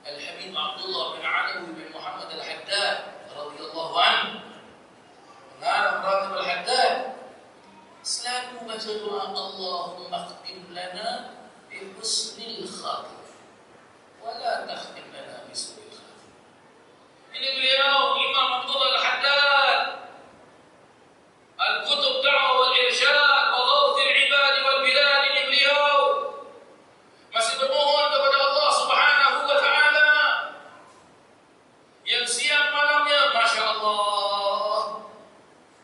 Al-Habib Abdullah bin Alawi bin Muhammad Al-Haddad radhiyallahu anhu, mengarang Ratib Al-Haddad, selalu baca doa, Allahumma khtim lana bi husnil khatimah wa la takhtim lana bi su'il khatimah. Ini beliau Imam Abdullah Al-Haddad, Al-Kutub Da'wah wal Irsyad wa Ghawth al-Ibad wal Bilad. Ini beliau masih bermohon kepada Allah Subhanahu wa taala yang siang malamnya, Masya Allah,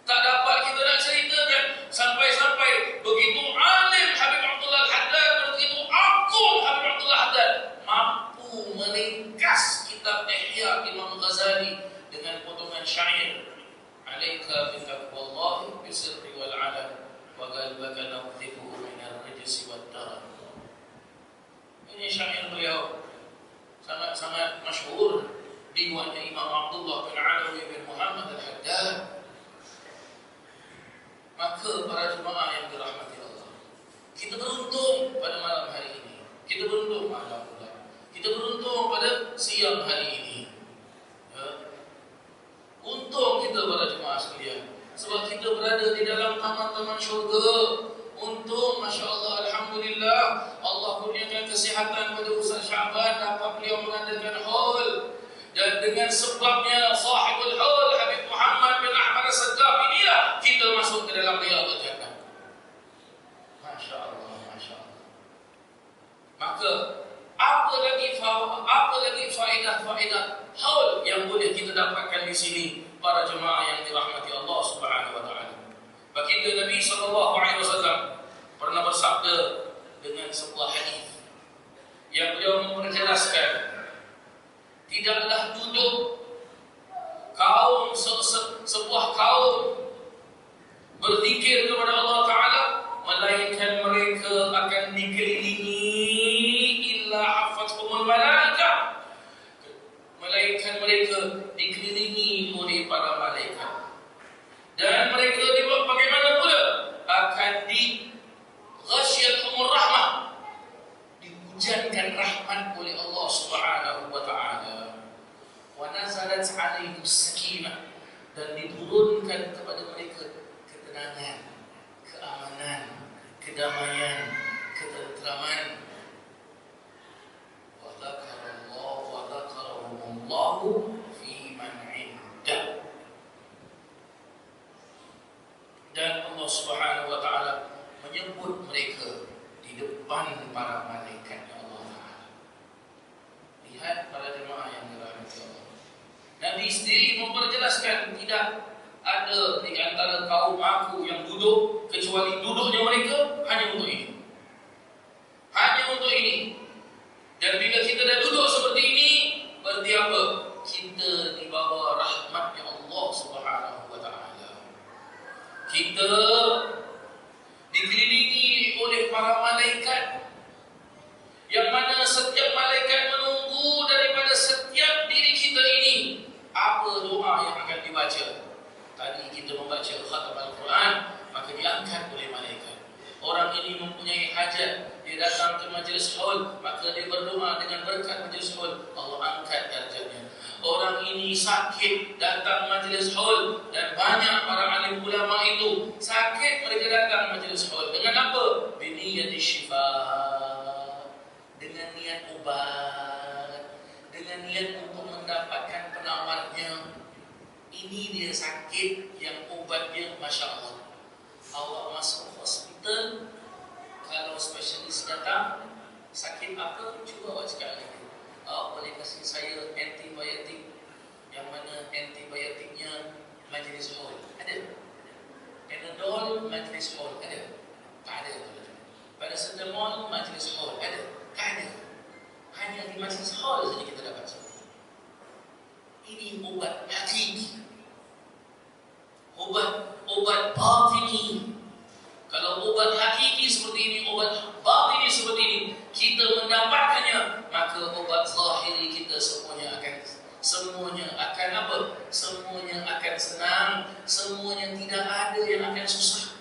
tak dapat kita nak ceritakan. Sampai-sampai begitu alim Habib Abdullah Al-Haddad, begitu agung Habib Abdullah Al-Haddad, mampu meringkas kitab Ihya Imam Ghazali dengan potongan syair, alaika bi taqwallahi bi sirri wal alam wa qalbaka nawdhibu min ar-rijsi wad darar. Ini syair beliau sangat-sangat masyhur, diwannya Imam Abdullah bin Alawi bin Muhammad Al-Haddad. Maka para jemaah yang dirahmati Allah, kita beruntung pada malam hari ini. Kita beruntung malam pula. Kita beruntung pada siang hari ini. Untung kita para jemaah sekalian, sebab kita berada di dalam taman-taman syurga. Untung, Masya Allah, Alhamdulillah, Allah kurniakan kesihatan pada Ustaz Syaban, dapat beliau mengadakan haul. Dan dengan sebabnya sahibul haul Habib Muhammad bin Ahmad As-Saddaq, inilah kita masuk ke dalam Riyadhul Jannah. Masya Allah, Masya Allah. Maka apa lagi faedah-faedah haul yang boleh kita dapatkan di sini para jemaah yang dirahmati Allah Subhanahu wa taala. Baginda Nabi SAW pernah bersabda dengan sebuah hadis yang beliau memperjelaskan, tidaklah duduk sebuah kaum berzikir kepada Allah Ta'ala, melainkan mereka akan dikelilingi illa hafathumul malaikah, melainkan mereka dikelilingi oleh para malaikat. Dan mereka bagaimana pula? Akan ghasyiyatuhumur rahmah, dihujankan rahmat oleh Allah Subhanahu wa taala. Wa nazalat 'alaihim sakinah, dan diturunkan kepada mereka ketenangan, keamanan, kedamaian, ketentraman. Wa dzakarallahu wa dzakarahumullahu fi man 'indah. Dan Allah Subhanahu wa taala menyebut mereka di depan para malaikat Allah Ta'ala. Lihat para jemaah yang dirahmati Allah, Nabi sendiri memperjelaskan tidak ada di antara kaum aku yang duduk kecuali duduknya mereka hanya untuk ini. Hanya untuk ini. Dan bila kita dah duduk seperti ini, berarti apa? Kita di bawah rahmatnya Allah Subhanahu wa taala. Kita dikelilingi oleh para malaikat, yang mana setiap malaikat menunggu daripada setiap diri kita ini apa doa yang akan dibaca. Tadi kita membaca khatam Al-Quran, maka diangkat oleh malaikat. Orang ini mempunyai hajat, dia datang ke majlis haul, maka dia berdoa dengan berkat majlis haul, Allah angkat darjatnya. Orang ini sakit, datang majlis haul, dan banyak para alim ulama itu sakit, mereka datang majlis haul dengan apa? Biniyati syifa, dengan niat ubat, dengan niat untuk mendapatkan penawarnya. Ini dia sakit yang obatnya Masya Allah. Awak masuk hospital, kalau spesialis datang, sakit apa? Cuba awak cakap lagi. Awak boleh kasih saya antibiotik, yang mana antibiotiknya majlis haul. Ada? Panadol majlis haul. Ada? Tak ada. Paracetamol majlis haul. Ada? Tak ada. Hanya di majlis haul saja kita dapat semua. Ini ubat hakiki, obat batini. Kalau obat hakiki seperti ini, obat batini seperti ini, kita mendapatkannya, maka obat zahiri kita semuanya akan apa? Semuanya akan senang, semuanya tidak ada yang akan susah.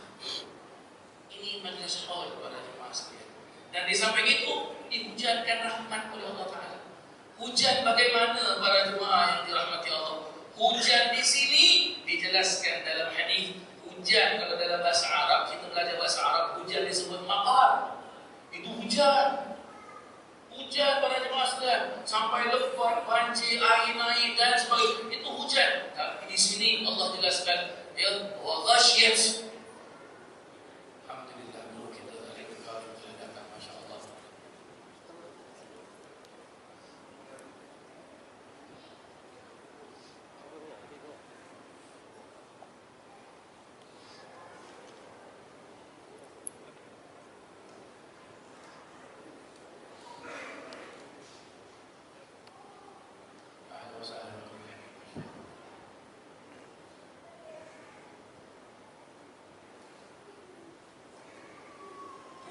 Ini majlis haul para jemaah sekalian. Dan di samping itu dihujankan rahmat oleh Allah Taala. Hujan bagaimana para jemaah yang dirahmati Allah? Hujan di sini dijelaskan dalam hadis. Hujan kalau dalam bahasa Arab, kita belajar bahasa Arab, hujan disebut maqar. Itu hujan. Hujan para jemaah sekalian, sampai lebat, banjir, air naik dan sebagainya. Itu hujan. Tapi di sini Allah jelaskan, ya, wa ghasyiyat. Alhamdulillah, dulu kita dari kekal telah datang, Masya Allah.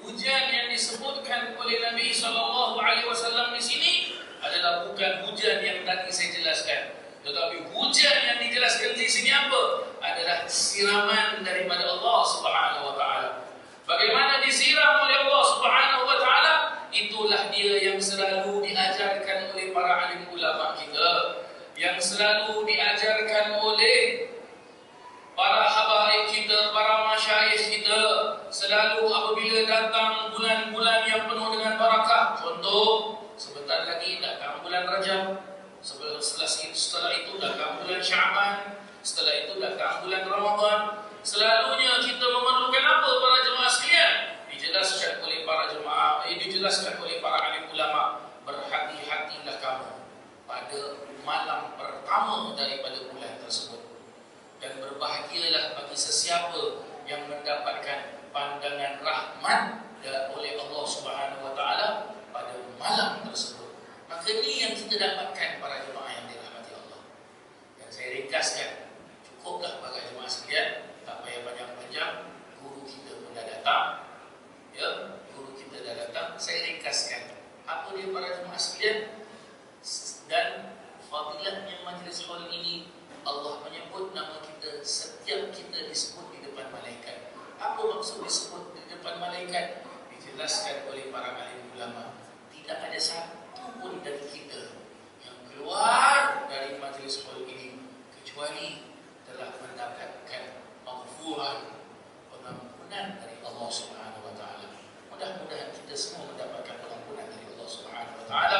Hujan yang disebutkan oleh Nabi SAW di sini adalah bukan hujan yang tadi saya jelaskan, tetapi hujan yang dijelaskan di sini apa? Adalah siraman daripada Allah Subhanahu Wa Taala. Bagaimana disiram oleh Allah Subhanahu Wa Taala? Itulah dia yang selalu diajarkan oleh para alim ulama kita, yang selalu diajarkan oleh para habaib kita, para masyayikh kita. Selalu apabila datang bulan-bulan yang penuh dengan barakah, contoh sebentar lagi datang bulan Rajab, setelah itu datang bulan Syaban, setelah itu datang bulan Ramadan. Selalunya kita memerlukan apa para jemaah sekalian? Dijelaskan oleh para jemaah, dijelaskan oleh para alim ulama, berhati-hatilah kamu pada malam pertama daripada bulan tersebut. Dan berbahagialah bagi sesiapa yang mendapatkan pandangan rahmat oleh Allah Subhanahu Wa Taala pada malam tersebut. Maka ini yang kita dapatkan para jemaah yang dirahmati Allah. Dan saya ringkaskan, cukuplah para jemaah sekalian, tak payah panjang-panjang. Guru kita pun dah datang, ya, guru kita dah datang. Saya ringkaskan apa dia para jemaah sekalian. Dan fadilatnya majlis haul ini, Allah menyebut nama kita, setiap kita disebut di depan malaikat. Apa maksud disebut di depan malaikat? Dijelaskan oleh para alim ulama. Tidak ada satu pun dari kita yang keluar dari majlis haul ini kecuali telah mendapatkan maghfuran, pengampunan dari Allah Subhanahu Wa Taala. Mudah-mudahan kita semua mendapatkan pengampunan dari Allah Subhanahu Wa Taala,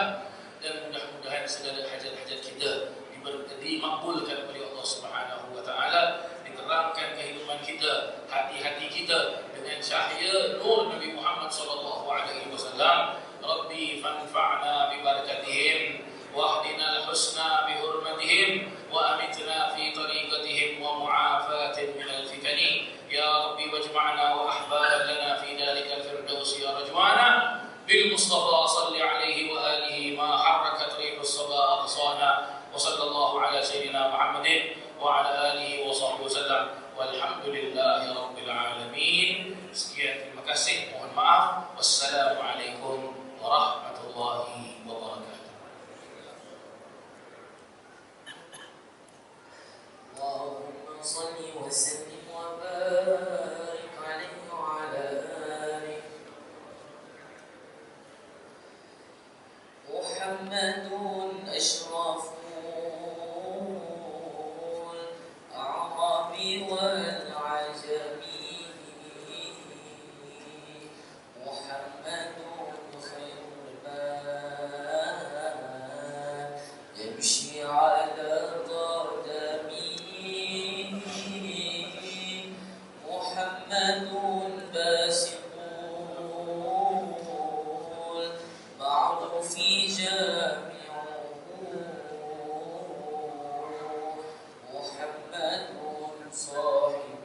dan mudah-mudahan segala hajat-hajat kita dimakbulkan oleh Allah Subhanahu Wa Taala, diterangkan kehidupan kita, hati-hati kita dengan cahaya nur Nabi Muhammad sallallahu alaihi wasallam. Rabbi fanfa'na bi barakatihim wahdina al-husna bi hurmatihim wa amitna fi tariqatihim wa mu'afatin min al-fitani. Ya Rabbi wajma'na wa ahbaban lana fi dhalika al-firdaus ya rajwana bil Mustafa salli alaihi wa alihi ma harakat rihus sabah absana. وصلى الله على سيدنا محمد وعلى آله وصحبه وسلم والحمد لله رب kasih, mohon maaf. Wassalamualaikum warahmatullahi wabarakatuh. Allahumma salli wa sallim wa barik alaihi wa ala alihi Muhammadun ashraful a'rabi wal ajami Muhammadun khairul man yamshi ala qadami Muhammadun basiqul ma'rufi jami'uhu Muhammadun sahibul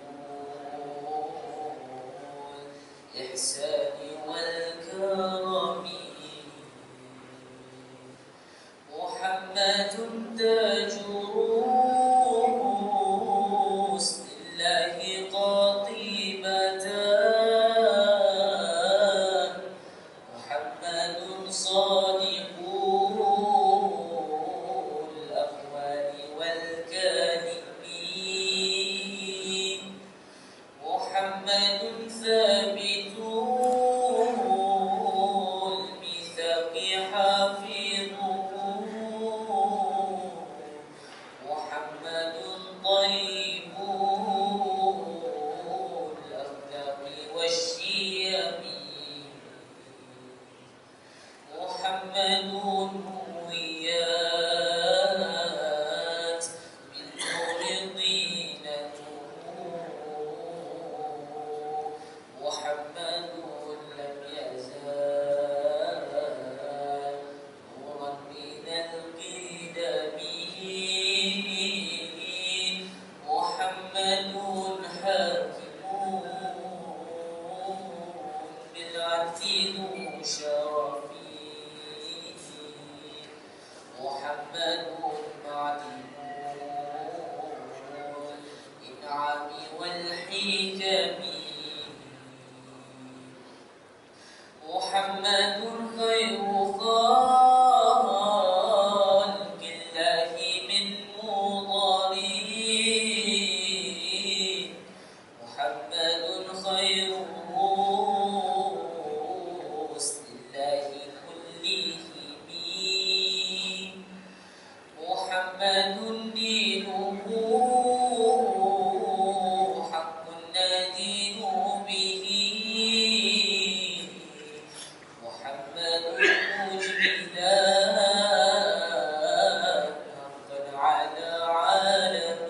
ihsani wal karami Muhammadun tajurus lillahi qatibatan Muhammadun sadiqul aqwali wal kadhibin Muhammadun thabitul mithaqi hafidhuhu Muhammadun tayyibul akhlaqi wasyiyami Muhammadun huwiyat min nuri dinatuhu Muhammadun lam yazal nuran minal qidami Muhammadun hakimun bil adli syarafi Muhammadun ma'limul in'ami wal hikami Muhammadun khairu khalqillahi min mudari Muhammadun khairu ruslillahi kullihim Muhammadun dinuhu haqqun nadinu bihi Muhammadun mujbidan haqqan ala alamin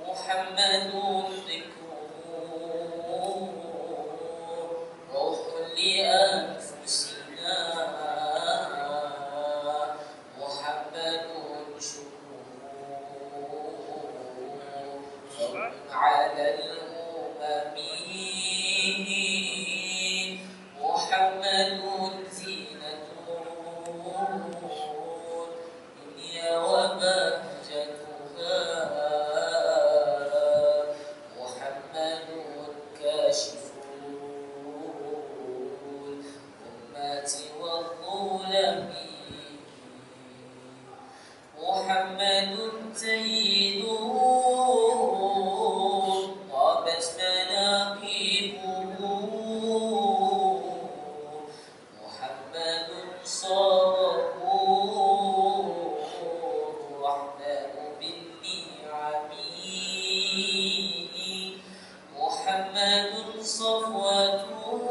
Muhammadun dhikruhu ruhun li anfusina Muhammadun syukruhu fadlun ala al-umami Muhammadun zinatun dunya wa bahjatuha Muhammadun kashiful ummati wadh-dhulami Muhammadun sayyidun tabat manaqibuhu Muhammadun sadaqur rahmanu bin ni'ami Muhammadun safwatul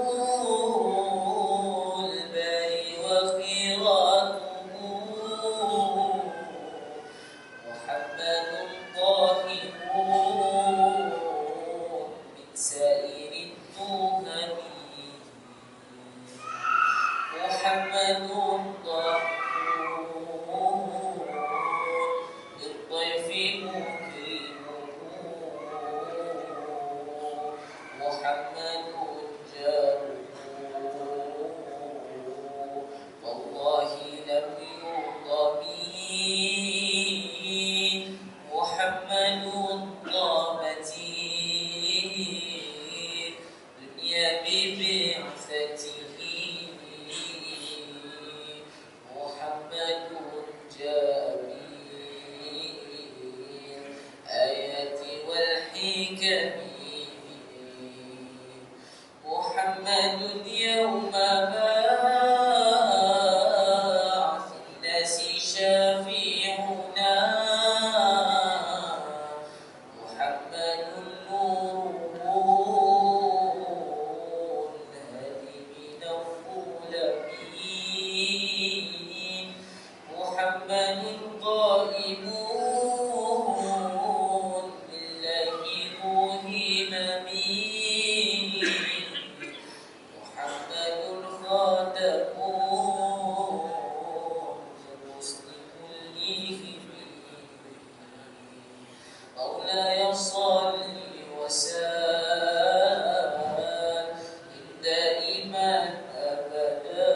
bari wa khiratuhu Muhammadun محمد يوم بعث الناس شافعنا محمد نور هادي من الظلم محمد قائم بالله ذو همم محمد خاتم المسلم كلهم مولاي صل وسلم دائما أبدا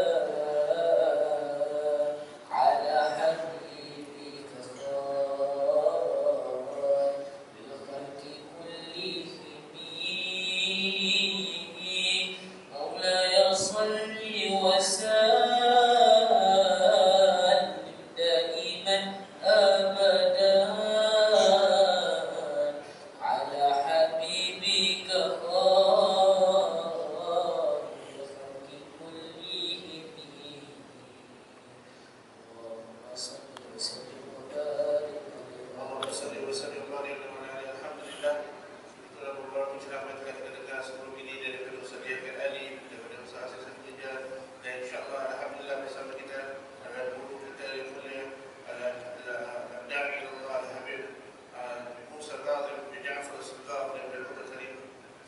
على حبيبك خير الخلق كلهم مولاي صل وسلم دائما أبدا على حبيبك خير الخلق كلهم اللهم صل وسلم وبارك Allahumma salli wa sallim wa barik ala alhamdulillah. Dalam beberapa ceramah telah kita dengar sebelum ini daripada Ustaz Yahya Ali, daripada Ustaz Aziz Al-Tijah, dan insyaAllah alhamdulillah bersama kita ada guru kita yang mulia Da'i Allah Al-Habib Musa Al-Razim bin Ja'far Al-Sultan daripada Kota Karim.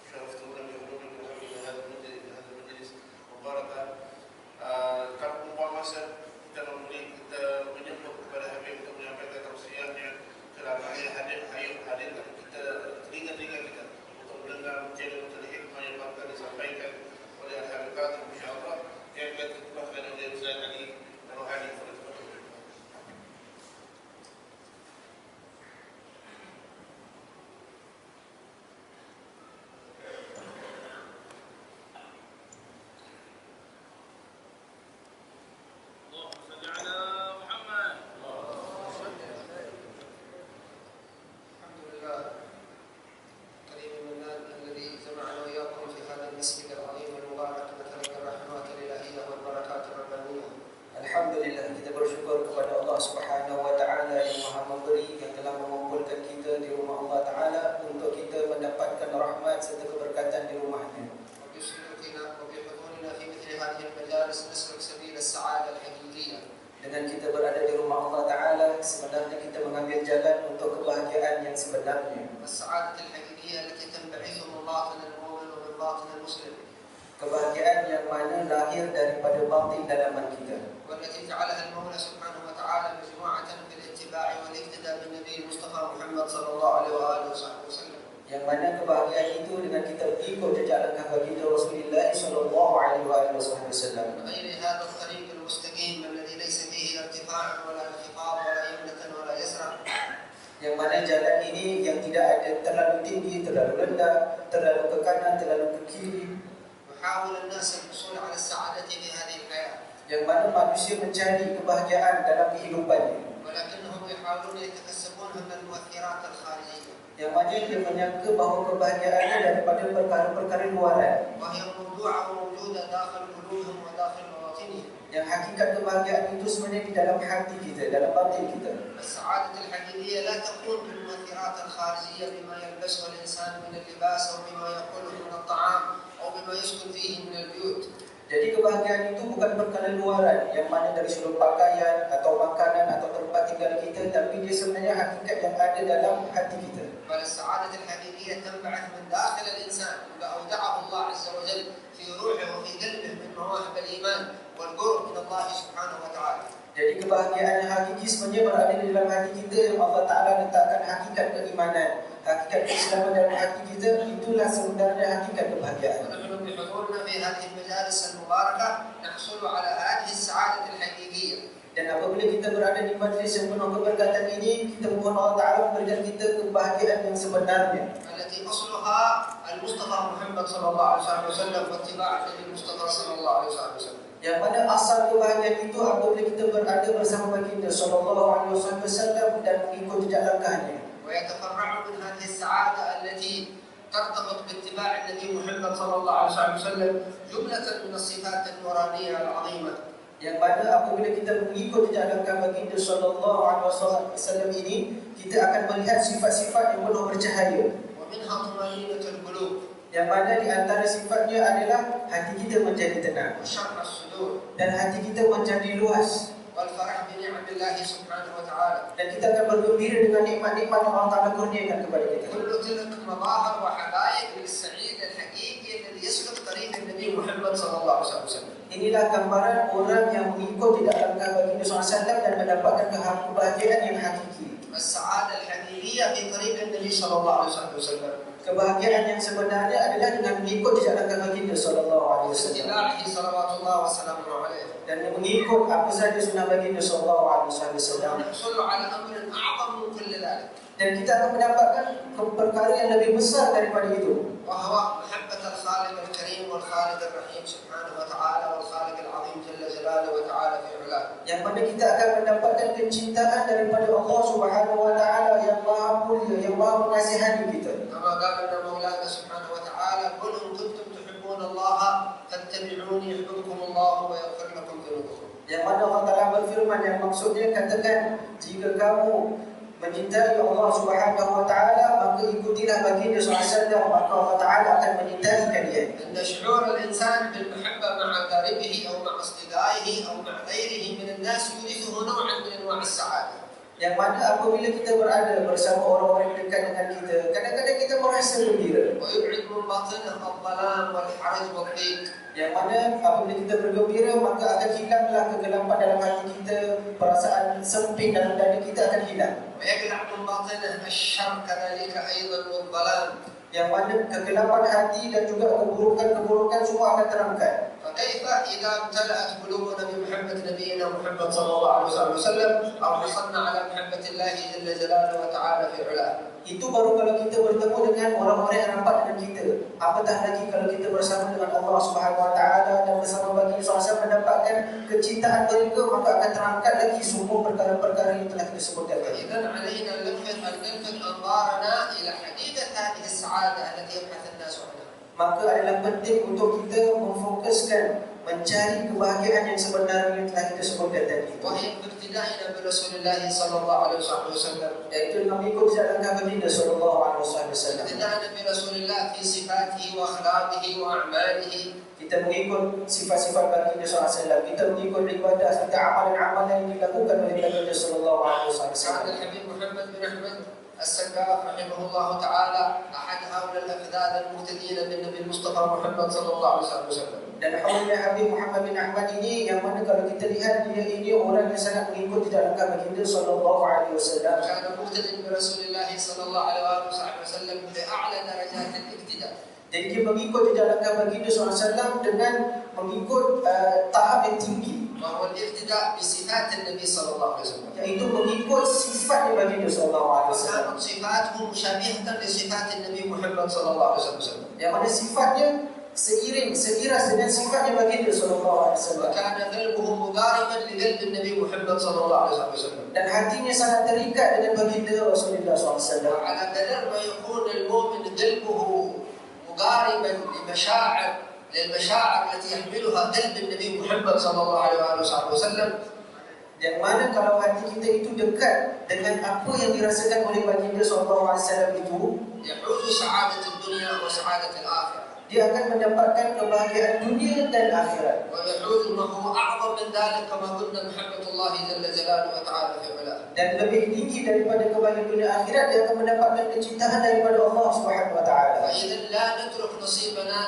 Syaraftuna bi hudumi Muhammad hadha majlis mubarakah. Tanpa membuang masa, kita menyebut kepada Habib untuk menyampaikan tausiahnya. Ceramahnya hadirkan kita telinga-telinga kita untuk mendengar menjadi hikmah yang bakal disampaikan oleh Al-Habib Qasim insyaAllah yang akan dituahkan oleh Ustaz Ali Rohani. اللهم صل على محمد. الحمد لله كريم المنان الذي جمعنا وإياكم في هذا المسجد العظيم المبارك نتلقى الرحمات الإلهية والبركات الربانية. Alhamdulillah, kita bersyukur kepada Allah Subhanahu wa taala yang Maha Memberi, yang telah mengumpulkan kita di rumah Allah taala untuk kita mendapatkan rahmat serta keberkatan di rumahnya. وبسلوكنا وبحضورنا في مثل هذه المجالس نسلك سبيل السعادة الحقيقية. Dengan kita berada di rumah Allah taala, sebenarnya kita mengambil jalan untuk kebahagiaan yang sebenarnya. والسعادة الحقيقية التي تنبعث من باطن المؤمن ومن باطن المسلم. Kebahagiaan yang mana lahir daripada batin dalaman kita. والتي جعلها المولى سبحانه وتعالى مجموعة في الاتباع والاقتداء بالنبي المصطفى محمد صلى الله عليه وآله وصحبه وسلم. Yang mana kebahagiaan itu dengan kita ikut jejak langkah baginda Rasulullah sallallahu alaihi wasallam. غير هذا الطريق المستقيم الذي ليس فيه ارتفاع ولا انخفاض ولا يمنة ولا يسرى. Yang mana jalan ini yang tidak ada terlalu tinggi, terlalu rendah, terlalu ke kanan, terlalu ke kiri. يحاول الناس الحصول على السعادة في هذه الحياة. Yang mana manusia mencari kebahagiaan dalam kehidupannya. ولكنهم يحاولون يتكسبونها من المؤثرات الخارجية. Yang mana dia menyangka bahawa kebahagiaannya daripada perkara-perkara luaran. وهي موضوعة وموجودة داخل قلوبهم وداخل مواطنهم. Yang hakikat kebahagiaan itu sebenarnya di dalam hati kita, dalam batin kita. السعادة الحقيقية لا تكون بالمؤثرات الخارجية بما يلبسه الإنسان من اللباس أو بما يأكله من الطعام أو بما يسكن فيه من البيوت. Jadi kebahagiaan itu bukan perkara luaran yang mana dari sudut pakaian atau makanan atau tempat tinggal kita, tapi dia sebenarnya hakikat yang ada dalam hati kita. بل السعادة الحقيقية تنبعث من داخل الإنسان بما أودعه الله عز وجل في روحه وفي قلبه من مواهب الإيمان والقرب من الله سبحانه وتعالى. Jadi kebahagiaan yang hakiki sebenarnya berada di dalam hati kita yang Allah Ta'ala letakkan hakikat keimanan, hakikat keislaman dalam hati kita, itulah sebenarnya hakikat kebahagiaan. ونحن بحضورنا في هذه المجالس المباركة نحصل على هذه السعادة الحقيقية. Dan apabila kita berada di majlis yang penuh keberkatan ini, kita mohon Allah Ta'ala memberikan kita kebahagiaan yang sebenarnya. التي أصلها المصطفى محمد صلى الله عليه وسلم واتباع النبي المصطفى صلى الله عليه وسلم. Yang mana asal kebahagiaan itu apabila kita berada bersama baginda sallallahu alaihi wasallam dan mengikut jejak langkahnya. ويتفرع من هذه السعادة التي ترتبط باتباع النبي محمد صلى الله عليه وسلم جملة من الصفات النورانية العظيمة. Yang mana apabila kita mengikut jalankan baginda sallallahu alaihi wasallam ini, kita akan melihat sifat-sifat yang penuh bercahaya. ومنها طمأنينة القلوب. Yang mana di antara sifatnya adalah hati kita menjadi tenang وشرح الصدور. dan hati kita menjadi luas. والفرح بنعم الله سبحانه وتعالى. Dan kita akan bergembira dengan nikmat-nikmat yang Allah Ta'ala kurniakan kepada kita. كل تلك مظاهر وحقائق للسعيد الحقيقي الذي يسلك طريق النبي محمد صلى الله عليه وسلم. Inilah gambaran orang yang mengikut tidak langkah baginda SAW dan mendapatkan kebahagiaan yang hakiki. السعادة الحقيقية في طريق النبي صلى الله عليه وسلم. Kebahagiaan yang sebenarnya adalah dengan mengikut tidak langkah baginda sallallahu alaihi wasallam. اتباعه صلوات الله وسلامه عليه. Dan mengikut apa sahaja sunnah baginda sallallahu alaihi wasallam. ونحصل على أمر أعظم من كل ذلك. Dan kita akan mendapatkan perkara yang lebih besar daripada itu. وهو محبة الخالق الكريم والخالق الرحيم سبحانه وتعالى والخالق العظيم جل جلاله وتعالى في علاه. Yang mana kita akan mendapatkan kecintaan daripada Allah Subhanahu wa taala yang Maha Mulia, yang Maha Mengasihani kita. كما قال لنا مولانا سبحانه وتعالى قل إن كنتم تحبون الله فاتبعوني يحببكم الله ويغفر لكم ذنوبكم. Yang mana Allah Taala berfirman, yang maksudnya katakan, jika kamu mencintai Allah Subhanahu wa taala, maka ikutilah baginda SAW, maka Allah Taala akan menyintai kalian. أن شعور الإنسان بالمحبة مع أقاربه أو مع أصدقائه أو مع غيره من الناس يورثه نوعا من أنواع السعادة. Yang mana apabila kita berada bersama orang-orang yang dekat dengan kita, kadang-kadang kita merasa gembira. ويبعد من باطنه الظلام والحرج والضيق. Yang mana apabila kita bergembira, maka akan hilanglah kegelapan dalam hati kita, perasaan sempit dalam dada kita akan hilang. ويقلع من باطنه الشر كذلك أيضا والظلام. Yang mana kegelapan hati dan juga keburukan-keburukan semua akan terangkat. فكيف إذا امتلأت قلوبنا بمحبة نبينا محمد صلى الله عليه وسلم أو حصلنا على محبة الله جل جلاله وتعالى في علاه. Itu baru kalau kita bertemu dengan orang-orang yang rapat dengan kita. Apatah lagi kalau kita bersama dengan Allah Subhanahu wa taala dan bersama baginda SAW mendapatkan kecintaan mereka, maka akan terangkat lagi semua perkara-perkara yang telah kita sebutkan tadi. إذن علينا أن نلفت أنظارنا إلى حقيقة هذه السعادة التي يبحث الناس عنها. Maka adalah penting untuk kita memfokuskan mencari kebahagiaan yang sebenarnya yang telah kita sebutkan tadi. وهي باقتدائنا برسول الله صلى الله عليه وسلم. Yaitu dengan mengikut jalan baginda sallallahu alaihi wasallam. اقتداءنا برسول الله في صفاته وأخلاقه وأعماله. Kita mengikut sifat-sifat baginda SAW. Kita mengikut ibadah serta amalan-amalan yang dilakukan oleh baginda sallallahu alaihi wasallam. كان الحبيب محمد بن أحمد السقاف رحمه الله تعالى أحد هؤلاء الأفذاذ المهتدين بالنبي المصطفى محمد صلى الله عليه وسلم. Dan haulnya Habib Muhammad bin Ahmad ini, yang mana kalau kita lihat dia ini orang yang sangat mengikut jalan baginda sallallahu alaihi wasallam. كان مهتدٍ برسول الله صلى الله عليه وسلم بأعلى درجات الاقتداء. Jadi dia mengikut jalan baginda SAW dengan mengikut tahap yang tinggi. وهو الاقتداء بصفات النبي صلى الله عليه وسلم. Yaitu mengikut sifat baginda sallallahu alaihi wasallam. وكانت صفاته مشابهة لصفات النبي محمد صلى الله عليه وسلم. Yang mana sifatnya seiras dengan sifatnya baginda sallallahu alaihi wasallam. وكان قلبه مقاربا لقلب النبي محمد صلى الله عليه وسلم. Dan hatinya sangat terikat dengan baginda Rasulullah SAW. وعلى قدر ما يكون المؤمن قلبه مقاربا للمشاعر التي يحملها قلب النبي محمد صلى الله عليه وسلم. Yang mana kalau hati kita itu dekat dengan apa yang dirasakan oleh baginda sallallahu alaihi wasallam itu, يحوز سعادة الدنيا وسعادة الآخرة. dia akan mendapatkan kebahagiaan dunia dan akhirat. ويحوز ما هو أعظم من ذلك كما قلنا محبة الله جل جلاله وتعالى في علاه. Dan lebih tinggi daripada kebahagiaan dunia akhirat, dia akan mendapatkan kecintaan daripada Allah Subhanahu wa taala. فإذا لا نترك نصيبنا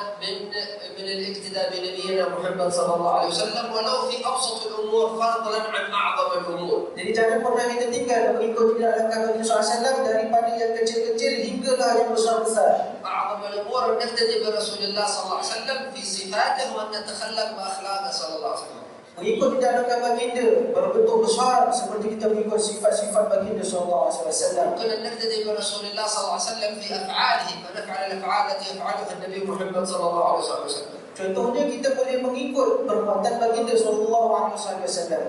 من الاقتداء بنبينا محمد صلى الله عليه وسلم ولو في أبسط الأمور فضلا عن أعظم الأمور. Jadi jangan pernah kita tinggal mengikuti langkah Nabi SAW daripada yang kecil-kecil hinggalah yang besar-besar. أعظم الأمور أن نقتدي برسول الله صلى الله عليه وسلم في صفاته وأن نتخلق بأخلاقه صلى الله عليه وسلم. Mengikuti langkah baginda berbentuk besar seperti kita mengikut sifat-sifat baginda sallallahu alaihi wasallam. ممكن أن نقتدي برسول الله صلى الله عليه وسلم في أفعاله فنفعل الأفعال التي يفعلها النبي محمد صلى الله عليه وسلم. Contohnya kita boleh mengikut perbuatan baginda sallallahu alaihi wasallam.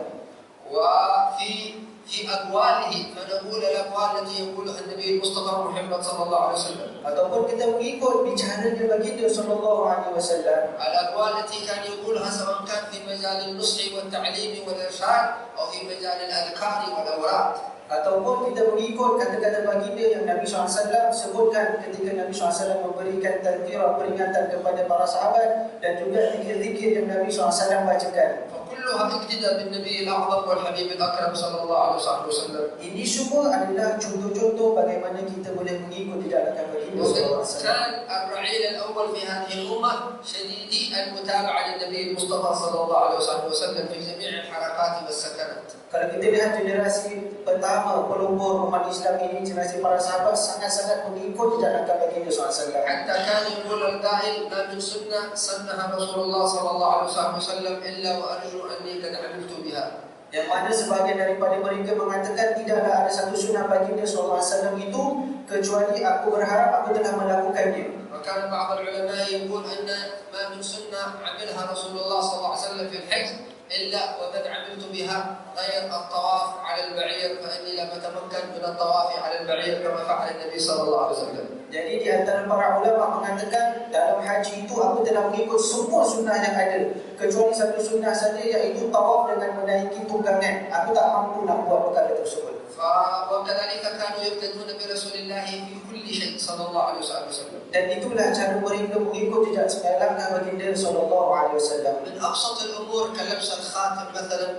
وفي في أقواله فنقول الأقوال التي يقولها النبي المصطفى محمد صلى الله عليه وسلم ataupun kita mengikut bicaranya baginda sallallahu alaihi wasallam, الأقوال التي كان يقولها سواء كان في مجال النصح والتعليم والإرشاد أو في مجال الأذكار والأوراد. ataupun kita mengikut kata-kata baginda yang Nabi SAW sebutkan ketika Nabi SAW memberikan tazkirah peringatan kepada para sahabat dan juga zikir-zikir yang Nabi SAW bacakan. فكلها اقتداء بالنبي الأعظم والحبيب الأكرم صلى الله عليه وسلم. Ini semua adalah contoh-contoh bagaimana kita boleh mengikut jejak baginda sallallahu alaihi wasallam. كان الرعيل الأول في هذه الأمة شديدي المتابعة للنبي المصطفى صلى الله عليه وسلم في جميع الحركات والسكنات. Kalau kita lihat generasi pertama pelopor umat Islam ini, generasi para sahabat sangat-sangat mengikut jejak baginda sallallahu alaihi wasallam. حتى كان يقول القائل ما من سنة سنها رسول الله صلى الله عليه وسلم إلا وأرجو أني قد عملت بها. Yang mana sebagian daripada mereka mengatakan tidaklah ada satu sunnah baginda sallallahu alaihi wasallam itu kecuali aku berharap aku telah melakukannya. وكان بعض العلماء يقول أن ما من سنة عملها رسول الله صلى الله عليه وسلم في الحج إلا وقد عملت بها غير الطواف على البعير فإني لم أتمكن من الطواف على البعير كما فعل النبي صلى الله عليه وسلم. Jadi di antara para ulama mengatakan dalam haji itu aku telah mengikut semua sunnah yang ada kecuali satu sunnah saja, iaitu tawaf dengan menaiki tunggangan. Aku tak mampu nak buat perkara tersebut. وكذلك كانوا يقتدون برسول الله في كل شيء صلى الله عليه وسلم. Dan itulah cara mereka mengikut jejak segala langkah baginda sallallahu alaihi wasallam. من أبسط الأمور كلبس الخاتم مثلا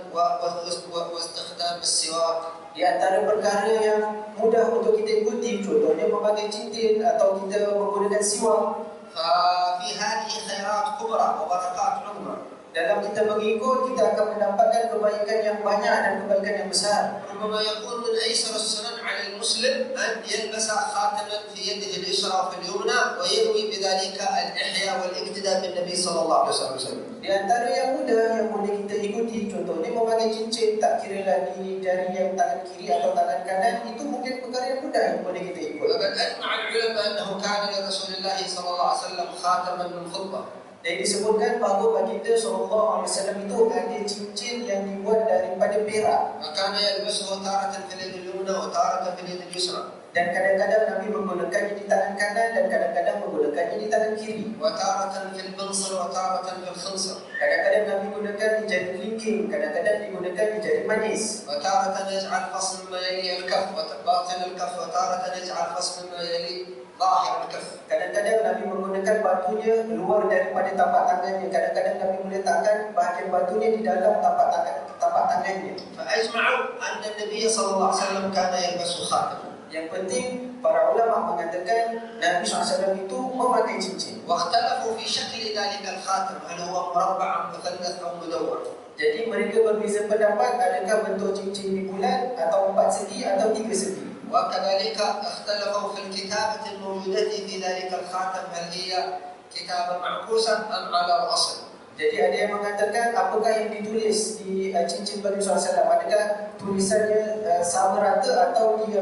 واستخدام السواك. Di antara perkara yang mudah untuk kita ikuti, contohnya memakai cincin atau kita menggunakan siwak. ففي هذه خيرات كبرى وبركات عظمى. Dalam kita mengikut, kita akan mendapatkan kebaikan yang banyak dan kebaikan yang besar. ربما يكون من أيسر السنن على المسلم أن يلبس خاتما في يده اليسرى وفي اليمنى وينوي بذلك الإحياء والاقتداء بالنبي صلى الله عليه وسلم. Di antara yang mudah yang boleh kita ikuti, contohnya memakai cincin, tak kira di jari yang tangan kiri atau tangan kanan, itu mungkin perkara yang mudah yang boleh kita ikut. وقد أجمع العلماء أنه كان لرسول الله صلى الله عليه وسلم خاتما من فضة. Jadi disebutkan bahawa baginda sallallahu alaihi wasallam itu ada cincin yang dibuat daripada perak. وكان يلبسه تارة في اليد اليمنى وتارة في اليد اليسرى. Dan kadang-kadang Nabi menggunakannya di tangan kanan dan kadang-kadang menggunakannya di tangan kiri. وتارة في البنصر وتارة في الخنصر. Kadang-kadang Nabi gunakan di jari kelingking, kadang-kadang digunakan di jari manis. وتارة يجعل فصل مما يلي الكف وباطن الكف وتارة يجعل فصل مما يلي ظاهر الكف. Kadang-kadang Nabi menggunakan batunya luar daripada tapak tangannya, kadang-kadang Nabi meletakkan bahagian batunya di dalam tapak tangannya. فأجمعوا أن النبي صلى الله عليه وسلم كان يلبس خاتما. Yang penting para ulama mengatakan Nabi SAW itu memakai cincin. واختلفوا في شكل ذلك الخاتم هل هو مربع مثلث أو مدور. Jadi mereka berbeza pendapat, adakah bentuk cincin di bulat atau 4 segi atau 3 segi. وكذلك اختلفوا في الكتابة الموجودة في ذلك الخاتم هل هي كتابة معكوسة أم على الأصل. Jadi ada yang mengatakan apakah yang ditulis di cincin Nabi SAW, adakah tulisannya sama rata atau dia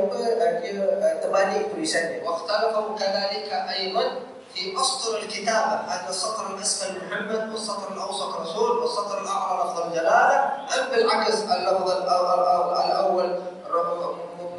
terbalik tulisannya. واختلفوا كذلك أيضا في أسطر الكتابة هل السطر الأسفل محمد والسطر الأوسط رسول والسطر الأعلى لفظ الجلالة أم بالعكس اللفظ الأول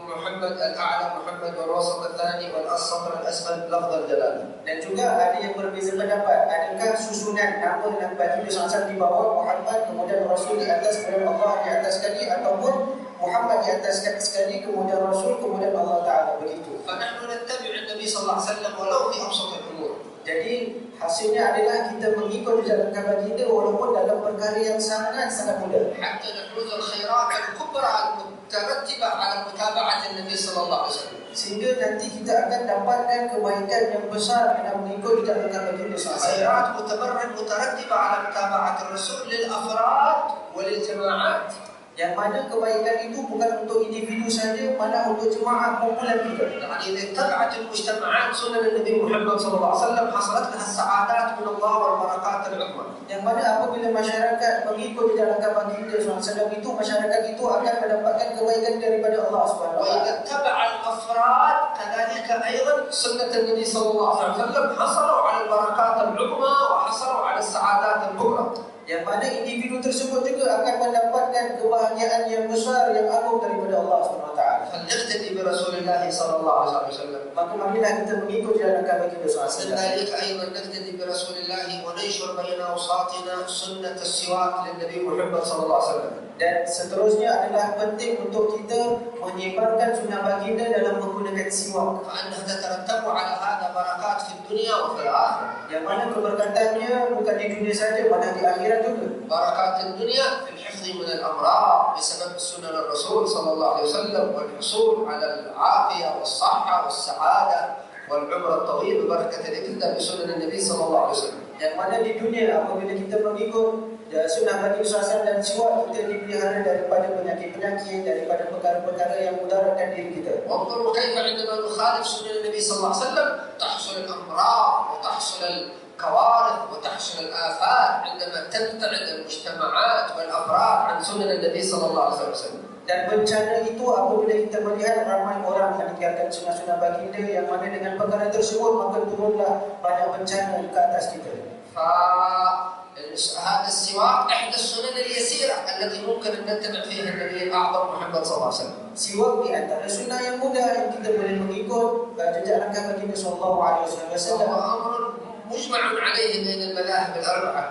محمد الأعلى محمد والوسط الثاني والسطر الأسفل لفظ الجلالة. Dan juga ada yang berbeza pendapat, adakah susunan nama dan baginda SAW di bawah, Muhammad kemudian Rasul di atas, kemudian Allah di atas sekali, ataupun Muhammad di atas sekali kemudian Rasul kemudian Allah Ta'ala, begitu. فنحن نتبع النبي صلى الله عليه وسلم ولو في أبسط الأمور. Jadi hasilnya adalah kita mengikut jalan baginda walaupun dalam perkara yang sangat-sangat mudah. حتى نحوز الخيرات الكبرى المترتبة على متابعة النبي صلى الله عليه وسلم. Sehingga nanti kita akan dapatkan kebaikan yang besar dengan mengikut jalan baginda SAW. خيرات مترتبة على متابعة الرسول للأفراد وللجماعات. Yang mana kebaikan itu bukan untuk individu saja, malah untuk jemaah kumpulan juga. يعني إذا اتبعت المجتمعات سنن النبي محمد صلى الله عليه وسلم حصلت لها السعادات من الله والبركات العظمى. Yang mana apabila masyarakat mengikut jalan baginda SAW itu, masyarakat itu akan mendapatkan kebaikan daripada Allah Subhanahu wa وإذا taala. اتبع الأفراد كذلك أيضا سنة النبي صلى الله عليه وسلم حصلوا على البركات العظمى وحصلوا على السعادات الكبرى. Yang mana individu tersebut juga akan mendapatkan kebahagiaan yang besar, yang agung daripada Allah SWT. فلنقتدي برسول الله صلى الله عليه وسلم. Maka marilah kita mengikut jalan kaki Nabi من SAW. ذلك أيضا نقتدي برسول الله وننشر بين أوساطنا سنة السواك للنبي محمد صلى الله عليه وسلم. Dan seterusnya adalah penting untuk kita menyebarkan sunnah baginda dalam menggunakan siwak. فأنها تترتب على هذا بركات في الدنيا وفي الآخرة. Yang mana keberkatannya bukan di dunia saja, malah di akhirat juga. بركات الدنيا في الحفظ من الأمراض بسبب سنن الرسول صلى الله عليه وسلم والحصول على العافية والصحة والسعادة والعمر الطويل ببركة الإكتة بسنن النبي صلى الله عليه وسلم. Yang mana di dunia apabila kita mengikut sunnah Nabi SAW dan siwak, kita dipelihara daripada penyakit-penyakit, daripada perkara-perkara yang mudaratkan diri kita. وانظروا كيف عندما نخالف سنن النبي صلى الله عليه وسلم تحصل الأمراض وتحصل الكوارث وتحصل الآفات عندما تبتعد المجتمعات والأفراد عن سنن النبي صلى الله عليه وسلم. Dan bencana itu apabila kita melihat ramai orang meninggalkan sunnah-sunnah baginda, yang mana dengan perkara tersebut maka turunlah banyak bencana ke atas kita. فهذا السواك إحدى السنن اليسيرة التي ممكن أن نتبع فيها النبي الأعظم محمد صلى الله عليه وسلم. Siwak di antara sunnah yang mudah yang kita boleh mengikut jejak langkah baginda sallallahu alaihi wasallam. وهو أمر مجمع عليه بين المذاهب الأربعة.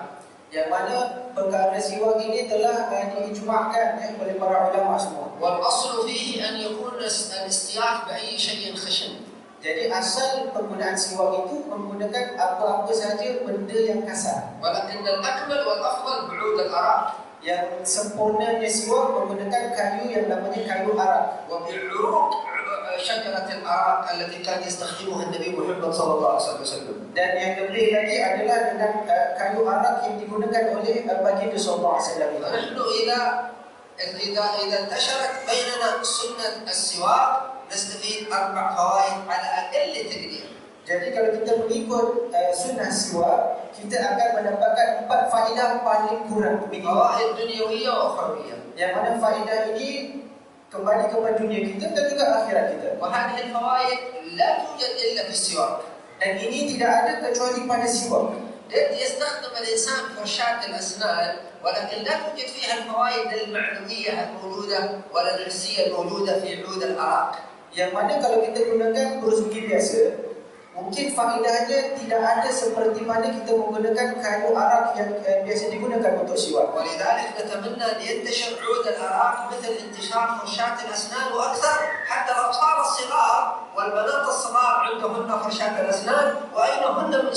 Yang mana perkara siwak ini telah diijma'kan oleh para ulama semua. والأصل فيه أن يكون الاستياك بأي شيء خشن. Jadi asal penggunaan siwak itu menggunakan apa-apa saja benda yang kasar. ولكن الأكمل والأفضل بعود الأراك. Yang sempurnanya siwak menggunakan kayu yang namanya kayu arak. وبعروق شجرة الأراك التي كان يستخدمها النبي محمد صلى الله عليه وسلم. Dan yang lebih lagi adalah dengan kayu arak yang digunakan oleh baginda sallallahu alaihi wasallam. فنحن إذا انتشرت بيننا سنة السواك نستفيد 4 فوائد على أقل تقدير. Jadi kalau kita mengikut sunnah siwak, kita akan mendapatkan 4 faedah paling kurang. فوائد دنيوية وأخروية. Yang mana faedah ini kembali kepada dunia kita dan juga akhirat kita. وهذه الفوائد لا توجد إلا في السواك. Dan ini tidak ada kecuali pada siwak. قد يستخدم الإنسان فرشاة الأسنان ولكن لا توجد فيها الفوائد المعنوية الموجودة ولا الحسية الموجودة في عود الأراك. Yang mana kalau kita gunakan berus gigi biasa, mungkin faedahnya tidak ada seperti mana kita menggunakan kayu arak yang biasa digunakan untuk siwak. ولذلك نتمنى أن ينتشر عود الأراك مثل انتشار فرشاة الأسنان وأكثر، حتى الأطفال الصغار والبنات الصغار عندهن فرشاة الأسنان وأينهن من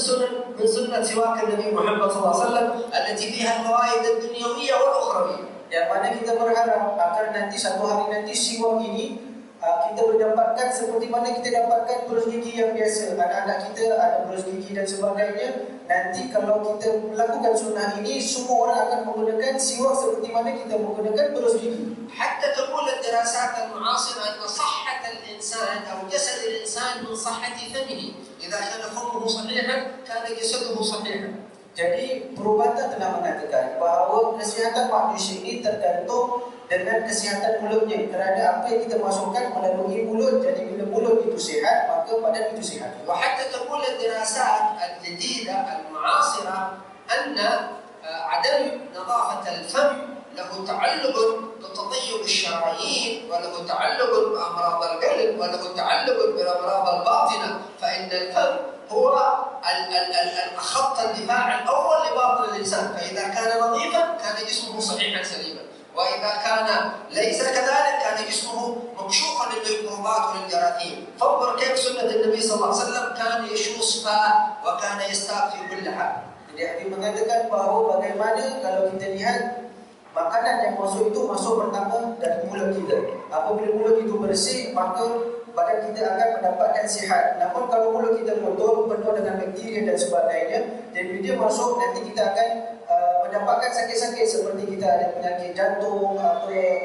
سنة سواك النبي محمد صلى الله عليه وسلم التي فيها الفوائد الدنيوية والأخروية. Yang mana kita berharap agar nanti satu hari nanti siwak ini kita mendapatkan seperti mana kita dapatkan berus gigi yang biasa. Anak-anak kita ada berus gigi dan sebagainya. Nanti kalau kita melakukan sunnah ini, semua orang akan menggunakan siwak seperti mana kita menggunakan berus gigi. حتى تقول الدراسات المعاصرة أن صحة الإنسان أو جسد الإنسان من صحة فمه. إذا كان فمه صحيحا كان جسده صحيحا. Jadi perubatan telah mengatakan bahawa kesihatan manusia ini tergantung dengan kesihatan mulutnya. Kerana apa yang kita masukkan melalui mulut, jadi bila mulut itu sihat, maka badan itu sihat. وحتى تقول الدراسات الجديدة المعاصرة أن عدم نظافة الفم له تعلق بتضيق الشرايين وله تعلق بأمراض القلب وله تعلق بالأمراض الباطنة، فإن الفم هو خط الدفاع الأول لباطن الإنسان، فإذا كان نظيفا كان جسمه صحيحا سليما، وإذا كان ليس كذلك كان جسمه مكشوفا للميكروبات وللجراثيم. فانظر كيف سنة النبي صلى الله عليه وسلم كان يشوص فاه وكان يستاق في كل حال. Jadi Nabi mengatakan bahawa bagaimana kalau kita lihat makanan yang masuk itu masuk pertama dari mulut kita. Apabila mulut itu bersih, maka badan kita akan mendapatkan sihat. Namun kalau mulut kita kotor, penuh dengan bakteria dan sebagainya, dan bila dia masuk, nanti kita akan mendapatkan sakit-sakit seperti kita ada penyakit jantung,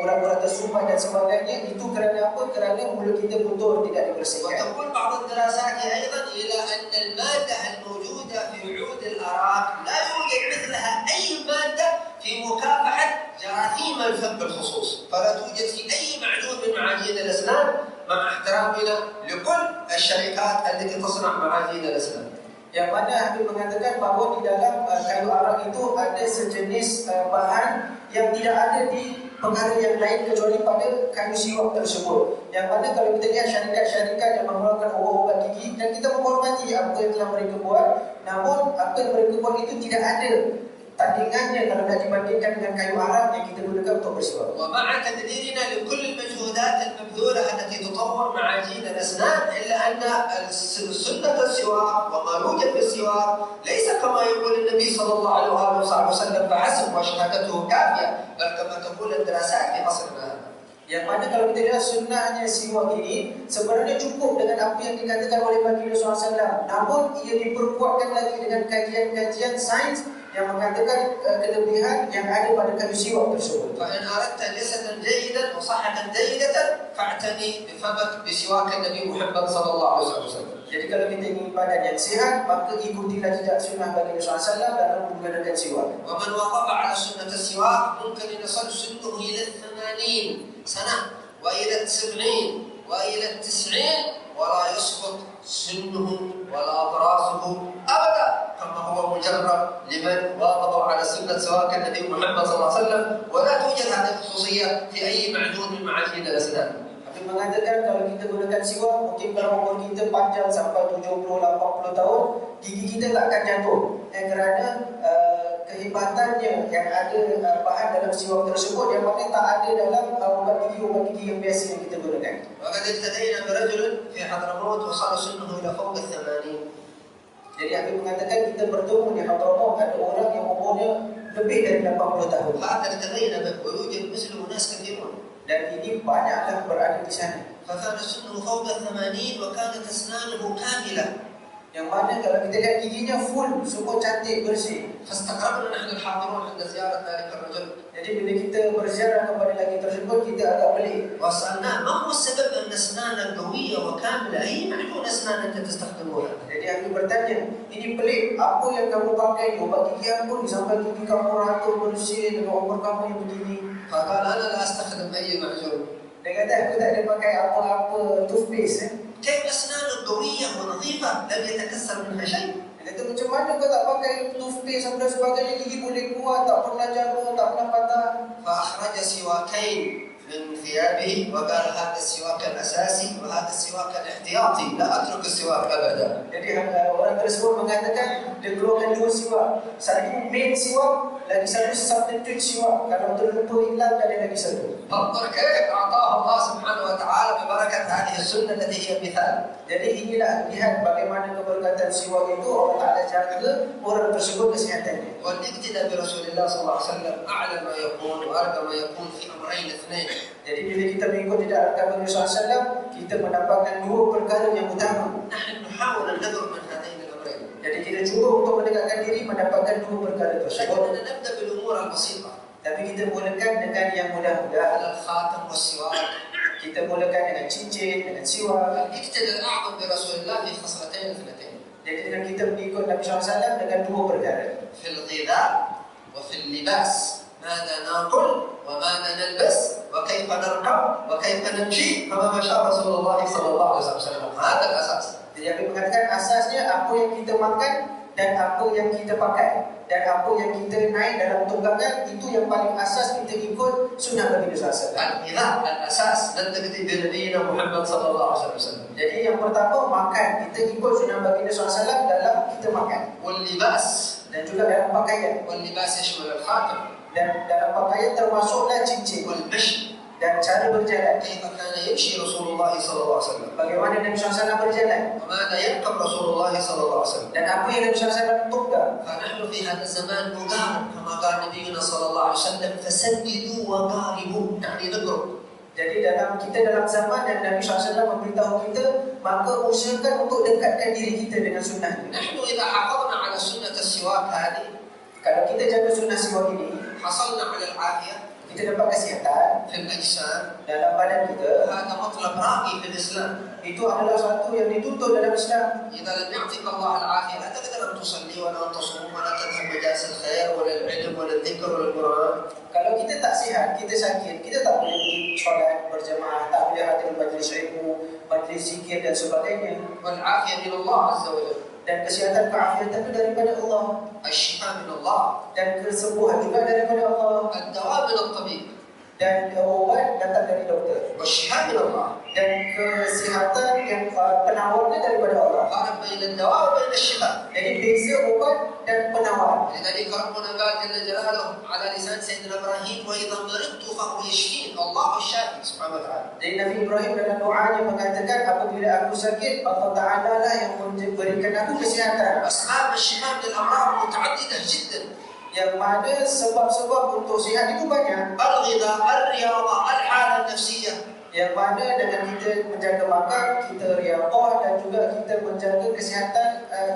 urat-urat tersumbat dan sebagainya. Itu kerana apa? Kerana mulut kita kotor, tidak dibersihkan. وتقول بعض الدراسات أيضا إلى أن المادة الموجودة في عود الأراك لا يوجد مثلها أي مادة في مكافحة جراثيم الفم بالخصوص، فلا توجد في أي معجون من معاجين الأسنان، مع احترامنا لكل الشركات التي تصنع معاجين الأسنان. Yang mana Habib mengatakan bahawa di dalam kayu arak itu ada sejenis bahan yang tidak ada di perkara yang lain kecuali pada kayu siwak tersebut. Yang mana kalau kita lihat syarikat-syarikat yang mengeluarkan ubat-ubat gigi, dan kita menghormati apa yang telah mereka buat, namun apa yang mereka buat itu tidak ada tandingannya kalau nak dibandingkan dengan kayu arak yang kita gunakan untuk bersiwak. ومع تقديرنا لكل المجهودات المبذولة التي تطور معاجين الأسنان إلا أن سنة السواك وما يوجد في السواك ليس كما يقول النبي صلى الله عليه وسلم فحسب وشهادته كافية بل كما تقول الدراسات في عصرنا هذا. Yang mana kalau kita lihat sunnahnya siwak ini sebenarnya cukup dengan apa yang dikatakan oleh baginda SAW. Namun ia diperkuatkan lagi dengan kajian-kajian sains yang mengatakan kelebihan yang ada pada kayu siwak tersebut. فإن أردت جسدا جيدا وصحة جيدة فاعتني بفمك بسواك النبي محمد صلى الله عليه وسلم. Jadi kalau kita ingin badan yang sihat, maka ikutilah jejak sunnah baginda SAW dalam menggunakan siwak. ومن واظب على سنة السواك ممكن أن يصل سنه إلى 80 سنة وإلى 70 وإلى 90 ولا يسقط سنه ولا أضراسه أبدا كما هو مجرب لمن واظب على سنة سواك النبي محمد صلى الله عليه وسلم ولا توجد هذه الخصوصية في أي معدود من معاجين الأسنان. Habib mengatakan kalau kita gunakan siwak, mungkin kalau umur kita panjang sampai 70-80 tahun, gigi kita tak akan jatuh. Kerana kehebatannya yang ada bahan dalam siwak tersebut yang mana tak ada dalam ubat gigi yang biasa yang kita gunakan. وقد ابتدينا برجل في حضرموت وصل سنه إلى فوق 80. Jadi Habib mengatakan kita bertemu di Hadramaut ada orang yang umurnya lebih dari 80 tahun. هذا ابتدينا به ويوجد مثله ناس كثيرون. Dan ini banyaklah berada di sana. فكان سنه فوق 80 وكانت أسنانه كاملة. Yang mana kalau kita lihat giginya full, semua cantik, bersih. فاستغربنا نحن الحاضرون عند زيارة ذلك الرجل. Jadi bila kita berziarah kepada lagi tersebut, kita agak pelik. وسألناه ما هو السبب أن أسنانك قوية وكاملة؟ أي معجون أسنان أنت تستخدمها؟ Jadi aku bertanya, ini pelik, apa yang kamu pakai? Ubat gigi apa ni sampai gigi kamu rata bersih dengan umur kamu yang begini? فقال أنا لا أستخدم أي معجون. Dia kata aku tak ada pakai apa-apa toothpaste. كيف أسنانك قوية ونظيفة لم يتكسر منها شيء؟ Dia kata macam mana kau tak pakai toothpaste dan sebagainya, gigi boleh kuat, tak pernah jatuh, tak pernah patah. فأخرج سواكين من ثيابه وقال هذا السواك الأساسي وهذا السواك الاحتياطي لا أترك السواك أبدا. Jadi orang tersebut mengatakan dia keluarkan dua siwak. Satu main siwak, lagi satu substitute siwak. Kalau terlupa hilang, ada lagi satu. انظر كيف أعطاه الله سبحانه وتعالى ببركة هذه السنة التي هي مثال. Jadi inilah lihat bagaimana keberkatan siwak itu Allah Ta'ala jaga orang tersebut kesehatannya. والاقتداء برسول الله صلى الله عليه وسلم أعلى ما يكون وأرقى ما يكون في أمرين اثنين. Jadi bila kita mengikut di dalam Nabi SAW, kita mendapatkan dua perkara yang utama. نحن نحاول أن ندعو من هذين الأمرين. Jadi kita cuba untuk mendekatkan diri mendapatkan dua perkara tersebut. لكننا نبدأ بالأمور البسيطة. Tapi kita mulakan dengan yang mudah-mudah. على الخاتم والسواك. Kita mulakan dengan cincin, dengan siwak. الاقتداء الأعظم برسول الله في خصلتين اثنتين. Jadi dengan kita mengikut Nabi SAW dengan dua perkara. في الغذاء وفي اللباس. ماذا ناكل وماذا نلبس وكيف نركب وكيف نمشي كما مشى رسول الله صلى الله عليه وسلم. هذا الأساس. Jadi Nabi mengatakan asasnya apa yang kita makan dan apa yang kita pakai dan apa yang kita naik dalam tunggangan, itu yang paling asas kita ikut sunnah Nabi SAW. الغذاء الأساس نقتدي بنبينا محمد صلى الله عليه وسلم. Jadi yang pertama makan, kita ikut sunnah Nabi SAW dalam kita makan. واللباس. Dan juga dalam pakaian. واللباس يشمل الخاتم. Dan dalam pakaian termasuklah cincin. والمشي. Dan cara berjalan. كيف كان يمشي رسول الله صلى الله عليه وسلم. Bagaimana Nabi SAW berjalan. وماذا يركب رسول الله صلى الله عليه وسلم. Dan apa yang Nabi SAW tunggang. فنحن في هذا الزمان نقارب كما قال نبينا صلى الله عليه وسلم فسددوا وقاربوا يعني نقرب. Jadi dalam zaman yang Nabi SAW memberitahu kita, maka usahakan untuk dekatkan diri kita dengan sunnah. نحن إذا حافظنا على سنة السواك هذه Kalau kita jaga sunnah siwak ini, حصلنا على العافية kita dapat kesihatan في الأجسام. dalam badan kita. هذا مطلب راقي في الإسلام. Itu adalah satu yang dituntut dalam Islam. إذا لم يعطيك الله العافية لا تقدر أن تصلي ولا أن تصوم ولا تذهب مجالس الخير ولا العلم ولا الذكر ولا القرآن. Kalau kita tak sihat, kita sakit, kita tak boleh pergi solat berjemaah, tak boleh hadir majlis ilmu, majlis zikir dan sebagainya. والعافية من الله عز وجل. Dan kesihatan keafiatan itu daripada Allah. الشفاء من الله. Dan kesembuhan juga daripada Allah. الدواء من الطبيب. Dan obat datang dari dokter. والشفاء من الله. Dan kesihatan yang penawarnya daripada Allah. فرق بين الدواء وبين الشفاء. Jadi beza obat dan penawar. لذلك ربنا قال جل جلاله على لسان سيدنا ابراهيم واذا مرضت فهو يشفين الله الشافي سبحانه وتعالى. Jadi Nabi Ibrahim dalam doanya mengatakan apabila aku sakit Allah Taala lah yang memberikan aku kesihatan. اسباب الشفاء من الامراض متعدده جدا. Yang mana sebab-sebab untuk sihat itu banyak. الغذاء، الرياضه، الحاله النفسيه. Yang mana dengan kita menjaga makan, kita riyadhah dan juga kita menjaga kesihatan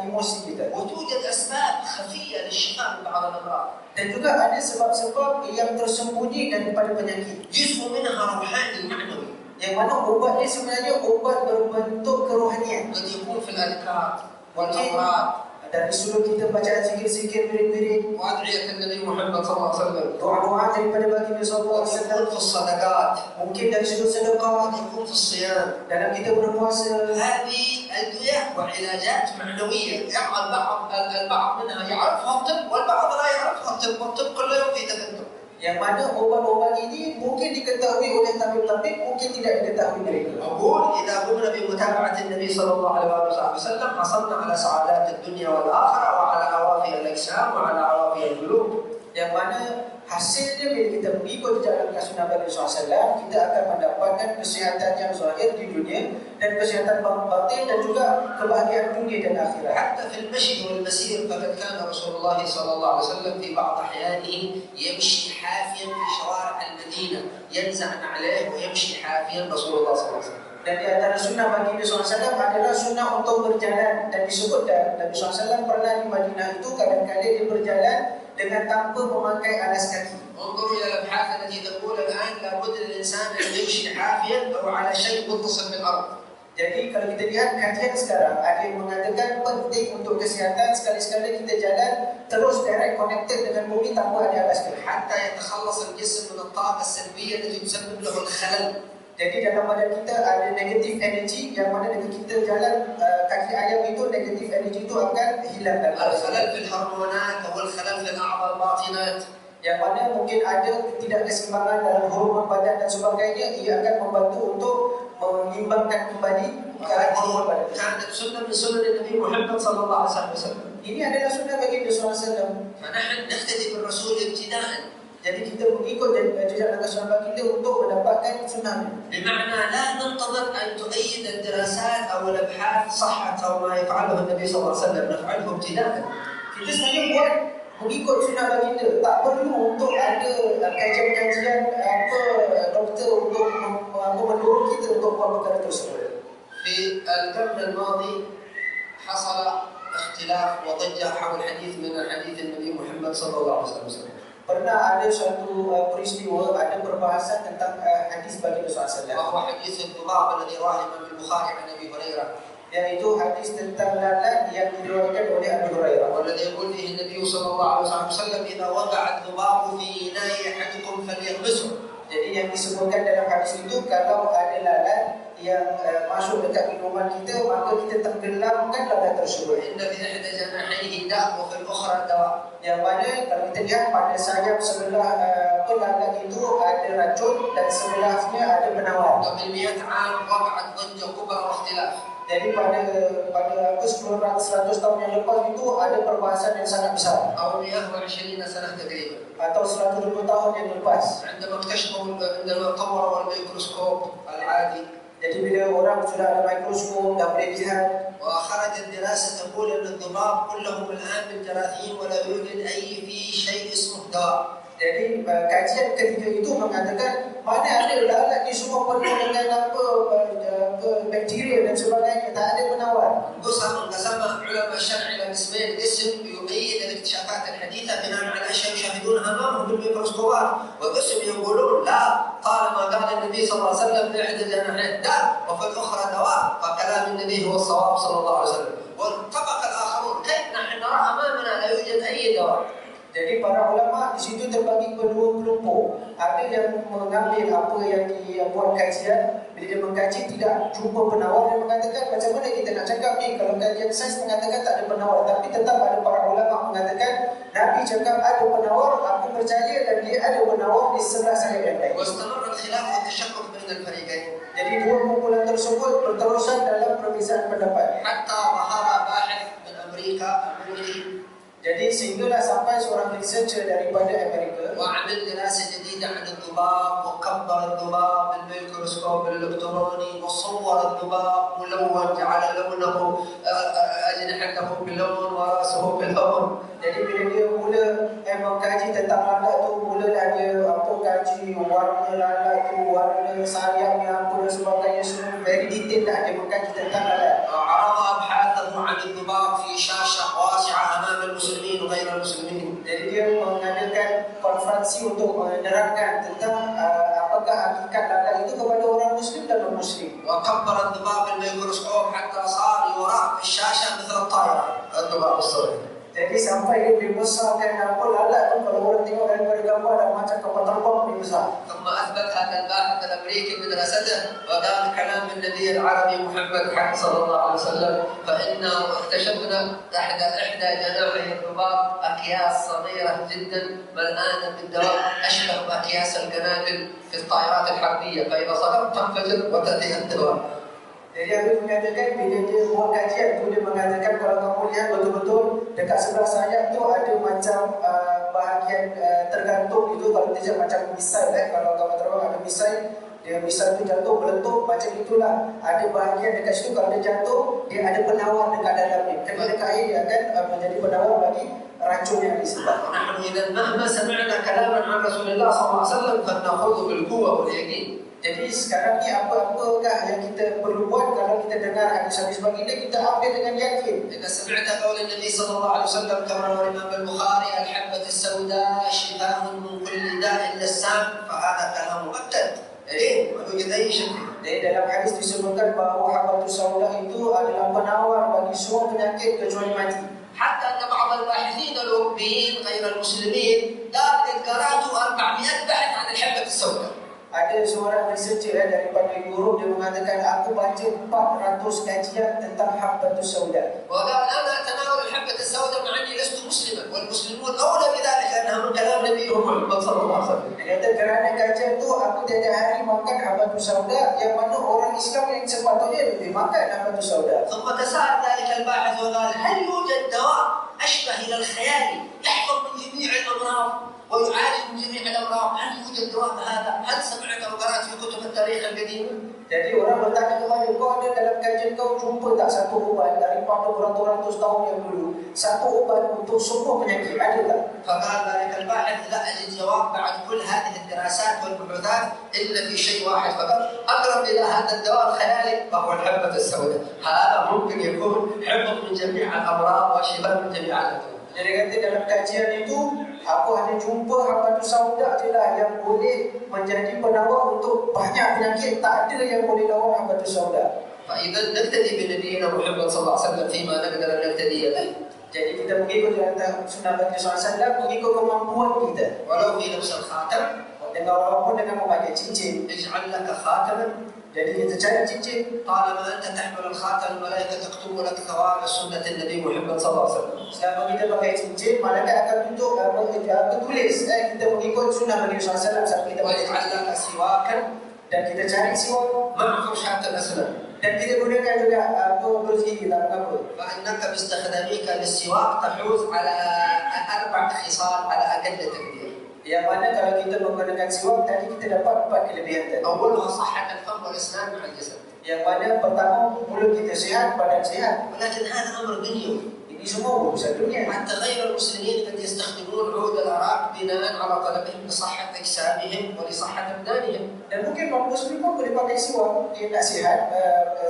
emosi kita. وتوجد اسباب خفيه للشفاء من بعض الامراض. Dan juga ada sebab-sebab yang tersembunyi daripada penyakit. جزء منها روحاني معنوي. Yang mana obat ini sebenarnya obat berbentuk kerohanian. قد يكون في الاذكار والاوراد Dari sudut kita bacaan zikir-zikir, wirid-wirid, وادعيه النبي محمد صلى الله عليه وسلم. doa-doa daripada baginda sallallahu alaihi wasallam. ويكون في الصدقات. Mungkin dari sudut sedekah, قد يكون في الصيام. dalam kita berpuasa. هذه أدوية وعلاجات معنوية يعمل البعض منها يعرفها الطب والبعض لا يعرفها الطب والطب كله يفيدك الطب. Yang mana obat-obat ini mungkin diketahui oleh tabib-tabib, mungkin tidak diketahui mereka. أقول إذا قمنا بمتابعة النبي صلى الله عليه وسلم حصلنا على سعادات الدنيا والآخرة وعلى عوافي الأجسام وعلى عوافي القلوب. Yang mana hasilnya bila kita mengikut jalan sunnah Nabi SAW, kita akan mendapatkan kesihatan yang zahir di dunia dan kesihatan batin dan juga kebahagiaan dunia dan akhirat. حتى في المشي والمسير فقد كان رسول الله صلى الله عليه وسلم في بعض أحيانه يمشي حافيا في شوارع المدينة ينزع عليه ويمشي حافيا رسول الله صلى الله عليه وسلم. Dan di antara sunnah baginda SAW adalah sunnah untuk berjalan, dan disebutkan Nabi SAW pernah di Madinah itu kadang-kadang dia berjalan dengan tanpa memakai alas kaki. انظروا إلى الأبحاث التي تقول الآن لابد للإنسان أن يمشي حافيا أو على شيء متصل بالأرض. Jadi kalau kita lihat kajian sekarang, ada yang mengatakan penting untuk kesihatan sekali-sekala kita jalan terus direct connected dengan bumi tanpa ada alas kaki. حتى يتخلص الجسم من الطاقة السلبية التي تسبب له الخلل. Jadi dalam badan kita ada negatif energy yang mana dengan kita jalan kaki ayam itu negatif energy itu akan hilang dan الخلل في الهرمونات أو الخلل في الأعضاء الباطنات. Yang mana mungkin ada ketidakkeseimbangan dalam hormon badan dan sebagainya, ia akan membantu untuk mengimbangkan kembali hormon badan. كانت سنة من سنن النبي محمد صلى الله عليه وسلم. Ini adalah sunnah baginda SAW. فنحن نقتدي بالرسول ابتداء. Jadi kita mengikut jejak langkah sunnah baginda untuk mendapatkan sunnahnya. بمعنى لا ننتظر أن تؤيد الدراسات أو الأبحاث صحة أو ما يفعله النبي صلى الله عليه وسلم، نفعله ابتداء. Kita sebenarnya buat mengikut sunnah baginda, tak perlu untuk ada kajian-kajian doktor untuk mendorong kita untuk buat perkara tersebut. في القرن الماضي حصل اختلاف وضجة حول حديث من الحديث النبي محمد صلى الله عليه وسلم. Pernah ada suatu peristiwa, ada perbahasan tentang hadis baginda SAW. وهو حديث الذباب الذي رواه الإمام البخاري عن أبي هريرة. Yaitu hadis tentang lalat yang diriwayatkan oleh Abu Hurairah. والذي يقول فيه النبي صلى الله عليه وسلم إذا وقع الذباب في إناء أحدكم فليغمسه. Jadi yang disebutkan dalam hadis itu, kalau ada lalat yang masuk dekat minuman kita, maka kita tenggelamkan lalat tersebut. إن في إحدى جناحيه داء وفي الأخرى دواء. Yang mana kalau kita lihat pada sayap sebelah lalat itu ada racun dan sebelahnya ada penawar. قبل 100 عام وقعت ضجة كبرى واختلاف. Jadi pada 100 tahun yang lepas itu ada perbahasan yang sangat besar. أو 120 سنة تقريبا. Atau 120 tahun yang lepas. عندما طوروا الميكروسكوب العادي. Jadi bila orang sudah ada mikroskop dan boleh lihat. وخرجت دراسة تقول أن الذباب كلهم الآن بالجراثيم ولا يوجد أي في شيء اسمه دواء. Jadi kajian ketiga itu mengatakan mana ada lalat ni semua penuh dengan bakteria dan sebagainya, tak ada penawar. انقسم علماء الشرع إلى قسمين، قسم يؤيد الاكتشافات الحديثة بناء على أشياء يشاهدونها أمامهم بالميكروسكوبات، وقسم يقولون لا، طالما قال النبي صلى الله عليه وسلم في إحدى الجناحين داء وفي الأخرى دواء فكلام النبي هو الصواب صلى الله عليه وسلم. واتفق الآخرون كيف نحن نرى أمامنا لا يوجد أي دواء. Jadi para ulama di situ terbagi ke dua kelompok. Ada yang mengambil apa yang dia buat kajian, bila dia mengkaji tidak jumpa penawar, yang mengatakan macam mana kita nak cakap ni kalau kajian sains mengatakan tak ada penawar, tapi tetap ada para ulama mengatakan Nabi cakap ada penawar, aku percaya dan dia ada penawar di sebelah saya yang lain. واستمر الخلاف والتشقق بين الفريقين Jadi dua kumpulan tersebut berterusan dalam perbezaan pendapat. حتى ظهر باحث من أمريكا الملحد Jadi sehinggalah sampai seorang researcher daripada Amerika وعمل دراسة جديدة عن الذباب وكبر الذباب بالميكروسكوب الإلكتروني وصور الذباب ملون جعل لونه أجنحته بلون ورأسه بلون. Jadi bila dia mula mengkaji tentang lalat tu, mulalah dia kaji warna lalat tu, warna sayapnya apa dan sebagainya, semua very detail dah dia mengkaji tentang lalat. عرض أبحاثه عن الذباب في شاشة واسعة أمام المسلمين وغير المسلمين. Jadi dia mengadakan konferensi untuk menerangkan tentang apakah hakikat lalat itu kepada orang Muslim dan non-Muslim. وكبر الذباب بالميكروسكوب حتى صار يرى في الشاشة مثل الطائرة الذباب الصغير. Jadi sampai dia dibesarkan apa lalat tu, kalau orang tengok daripada gambar dah macam kapal terbang ni besar. ثم أثبت هذا الباحث الأمريكي بدراسته وقال كلام النبي العربي محمد صلى الله عليه وسلم فإنا اكتشفنا إحدى جناحي الذباب أكياس صغيرة جدا ملآنة بالدواء أشبه بأكياس القنابل في الطائرات الحربية فإذا صدمت تنفجر وتأتي الدواء. Jadi Habib mengatakan bila dia buat kajian tu, dia mengatakan kalau kamu lihat betul-betul dekat sebelah sayap tu ada macam bahagian tergantung itu, kalau tidak macam misal kalau kamu terbang ada misal tu jatuh meletup macam itulah, ada bahagian dekat situ kalau dia jatuh dia ada penawar dekat dalamnya, kena dekat air dia akan menjadi penawar bagi racun yang disebar. نحن إذا مهما سمعنا كلاما عن رسول الله صلى الله عليه وسلم فلنأخذه بالقوة واليقين. Jadi sekarang ni apa-apakah yang kita perlu buat kalau kita dengar hadis-hadis baginda, kita ambil dengan yakin. إذا سمعت قول النبي صلى الله عليه وسلم كما روى الإمام البخاري الحبة السوداء شفاء من كل داء إلا السام فهذا كلام مؤكد. ما يوجد أي شك. Dalam hadis disebutkan bahawa habatus sauda itu adalah penawar bagi semua penyakit kecuali mati. حتى أن بعض الباحثين الأوروبيين غير المسلمين قال إن قرأت 400 بحث عن الحبة السوداء. Ada seorang researcher daripada Europe, dia mengatakan aku baca 400 kajian tentang habatus sauda. وقال أنا أتناول الحبة السوداء مع أني لست مسلما والمسلمون أولى بذلك لأنها من كلام نبيهم محمد صلى الله عليه وسلم. Dia kata kerana kajian tu aku tiada hari makan habatus sauda, yang mana orang Islam yang sepatutnya lebih makan habatus sauda. ثم تساءل ذلك الباحث وقال هل يوجد دواء أشبه إلى الخيال يحفظ من جميع الأمراض ويعالج من جميع الأمراض؟ هل يوجد دواء هذا؟ هل سمعت أو قرأت في كتب التاريخ القديمة؟ Jadi orang bertanya kepada kau, ada dalam kajian kau jumpa tak satu ubat daripada beratus-ratus tahun yang dulu, satu ubat untuk semua penyakit, ada tak? فقال ذلك الباحث لا أجد جواب بعد كل هذه الدراسات والبحوثات إلا في شيء واحد فقط أقرب إلى هذا الدواء الخيالي وهو الحبة السوداء. هذا ممكن يكون حفظ من جميع الأمراض وشفاء من جميع الأدوية. Jadi kata dalam kajian itu aku hanya jumpa habatus sauda adalah yang boleh menjadi penawar untuk banyak penyakit, tak ada yang boleh lawan habatus sauda. فإذا نقتدي بنبينا محمد صلى الله عليه وسلم فيما نقدر أن نقتدي به. Jadi kita mengikut jalan sunnah Nabi SAW, mengikut kemampuan kita. ولو في لبس الخاتم Walaupun dengan memakai cincin, اجعل لك خاتما. jadi kita cari cincin. طالما أنت تحمل الخاتم الملائكة تكتب لك ثواب سنة النبي محمد صلى الله عليه وسلم. Selama kita pakai cincin, malaikat akan tulis kita mengikut sunnah Nabi SAW saat kita pakai ويجعل cincin. لك سواكا Dan kita cari siwak مع فرشاة الأسنان. dan kita gunakan juga berus gigi dalam kapur. فإنك باستخدامك للسواك تحوز على 4 خصال على أقل تقدير. Yang mana kalau kita menggunakan siwak tadi kita dapat 4 kelebihan tadi. أولها صحة الفم والأسنان مع الجسد. Yang mana pertama mulut kita sihat, badan sihat. ولكن هذا أمر دنيوي. Ini semua urusan dunia. حتى غير المسلمين قد يستخدمون عود الأراك بناء على طلبهم لصحة أجسامهم ولصحة أبدانهم. Dan mungkin orang Muslim pun boleh pakai siwak, dia nak sihat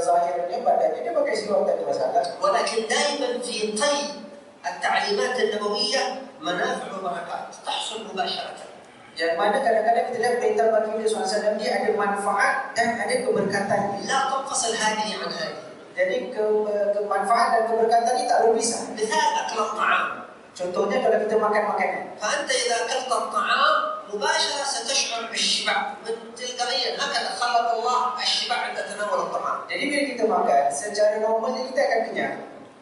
zahirnya, badannya dia pakai siwak, tak ada masalah. ولكن دائما في طي التعليمات النبوية منافع وبركات تحصل مباشرة. Yang mana kadang-kadang kita lihat perintah baginda SAW dia ada manfaat dan ada keberkatan. لا تنفصل هذه عن هذه. Jadi kemanfaat dan keberkatan ini tak berpisah. مثال أكل الطعام. Contohnya kalau kita makan makanan. فأنت إذا أكلت الطعام مباشرة ستشعر بالشبع تلقائيا، هكذا خلق الله الشبع عند تناول الطعام. Jadi bila kita makan, secara normalnya kita akan kenyang.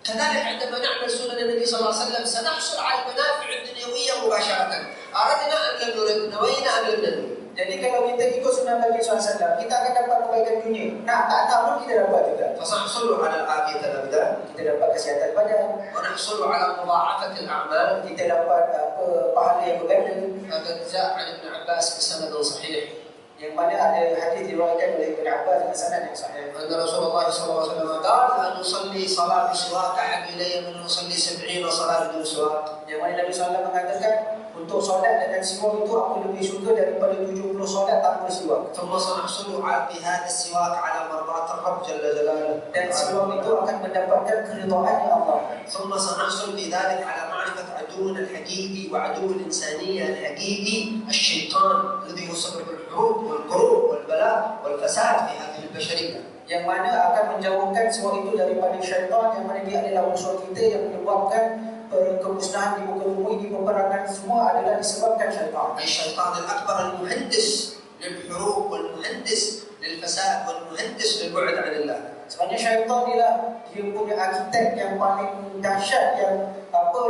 كذلك عندما نعمل سنن النبي صلى الله عليه وسلم سنحصل على المنافع الدنيوية مباشرة. أردنا أم لم نرد، نوينا أم لم ننوي. Jadi kalau kita ikut sunnah Nabi SAW, kita akan dapat kebaikan dunia. Nah, tak nak pun kita dapat juga. فسنحصل على العافية الأبدان، Kita dapat kesihatan badan, ونحصل على مضاعفة الأعمال. kita dapat pahala yang berganda. فقد جاء عن ابن عباس بسند صحيح Yang mana ada hadis diriwayatkan oleh Ibn Abbas dengan sanad yang sahih. أن رسول الله صلى الله عليه وسلم قال: أن نصلي صلاة بسواك أحب إلي من أن نصلي 70 صلاة بدون سواك. Yang mana Nabi SAW mengatakan, untuk solat dengan siwak itu aku lebih suka daripada 70 solat tanpa siwak. ثم سنحصل بهذا السواك على مرضات الرب جل جلاله. Dan siwak itu akan mendapatkan keridhaan Allah. ثم سنحصل بذلك على معرفة عدونا الحقيقي وعدو الإنسانية الحقيقي الشيطان الذي يسبب الحروب والقروب والبلاء والفساد في هذه البشرية. Yang mana akan menjauhkan siwak itu daripada syaitan, yang mana dia adalah musuh kita yang menyebabkan kemusnahan di muka bumi, di peperangan, semua adalah disebabkan syaitan. الشيطان الأكبر المهندس للحروب والمهندس للفساد والمهندس للبعد عن الله. Sebenarnya syaitan dia punya arkitek yang paling dahsyat, yang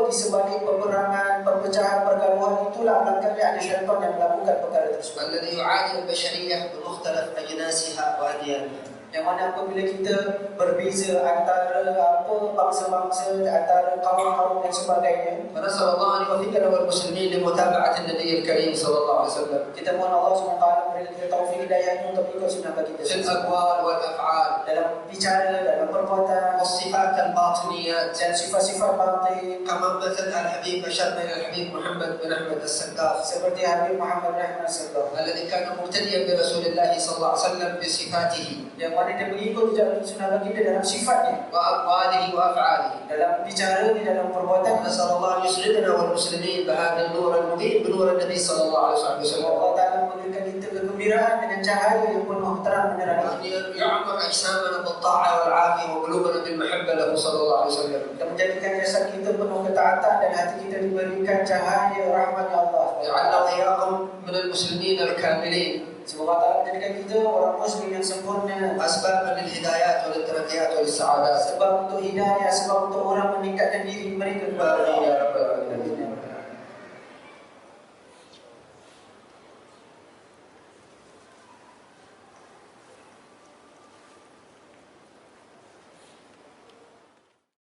di sebalik peperangan, perpecahan, pergaduhan, itulah belakangnya ada syaitan yang melakukan perkara tersebut. الذي يعادي البشرية بمختلف أجناسها وأديانها. Yang mana apabila kita berbeza antara bangsa-bangsa, antara kaum-kaum dan sebagainya, فنسأل الله أن يوفقنا والمسلمين لمتابعة النبي الكريم صلى الله عليه وسلم kita mohon Allah SWT memberi kita taufik hidayahnya untuk ikut sunnah bagi في kita الأقوال والأفعال dalam bicara, dalam perbuatan, والصفات الباطنيات، dan sifat-sifat batin كما مثل الحبيب بشرنا إلى الحبيب محمد بن أحمد السقاف seperti Habib Muhammad bin Ahmad As-Saqqaf, الذي كان مقتديا برسول الله صلى الله عليه وسلم بصفاته yang mana dia mengikut jalan sunnah bagi kita dalam sifatnya, وأقواله وأفعاله. dalam bicara, di dalam perbuatan. نسأل الله أن يسعدنا والمسلمين بهذا النور المبين بنور النبي صلى الله عليه وسلم، Allah Ta'ala memberikan kita kegembiraan dengan cahaya yang penuh terang menerangi, وأن يعمر أجسامنا بالطاعة والعافية وقلوبنا بالمحبة له صلى الله عليه وسلم. dan menjadikan jasad kita penuh ketaatan dan hati kita diberikan cahaya rahmatnya Allah. جعلنا وإياكم من المسلمين الكاملين Semoga Allah menjadikan kita orang muslim yang sempurna, أسبابا للهدايات وللترقيات وللسعادات. sebab untuk hidayah, sebab untuk orang meningkatkan diri mereka kepada آمين Allah. يا رب العالمين.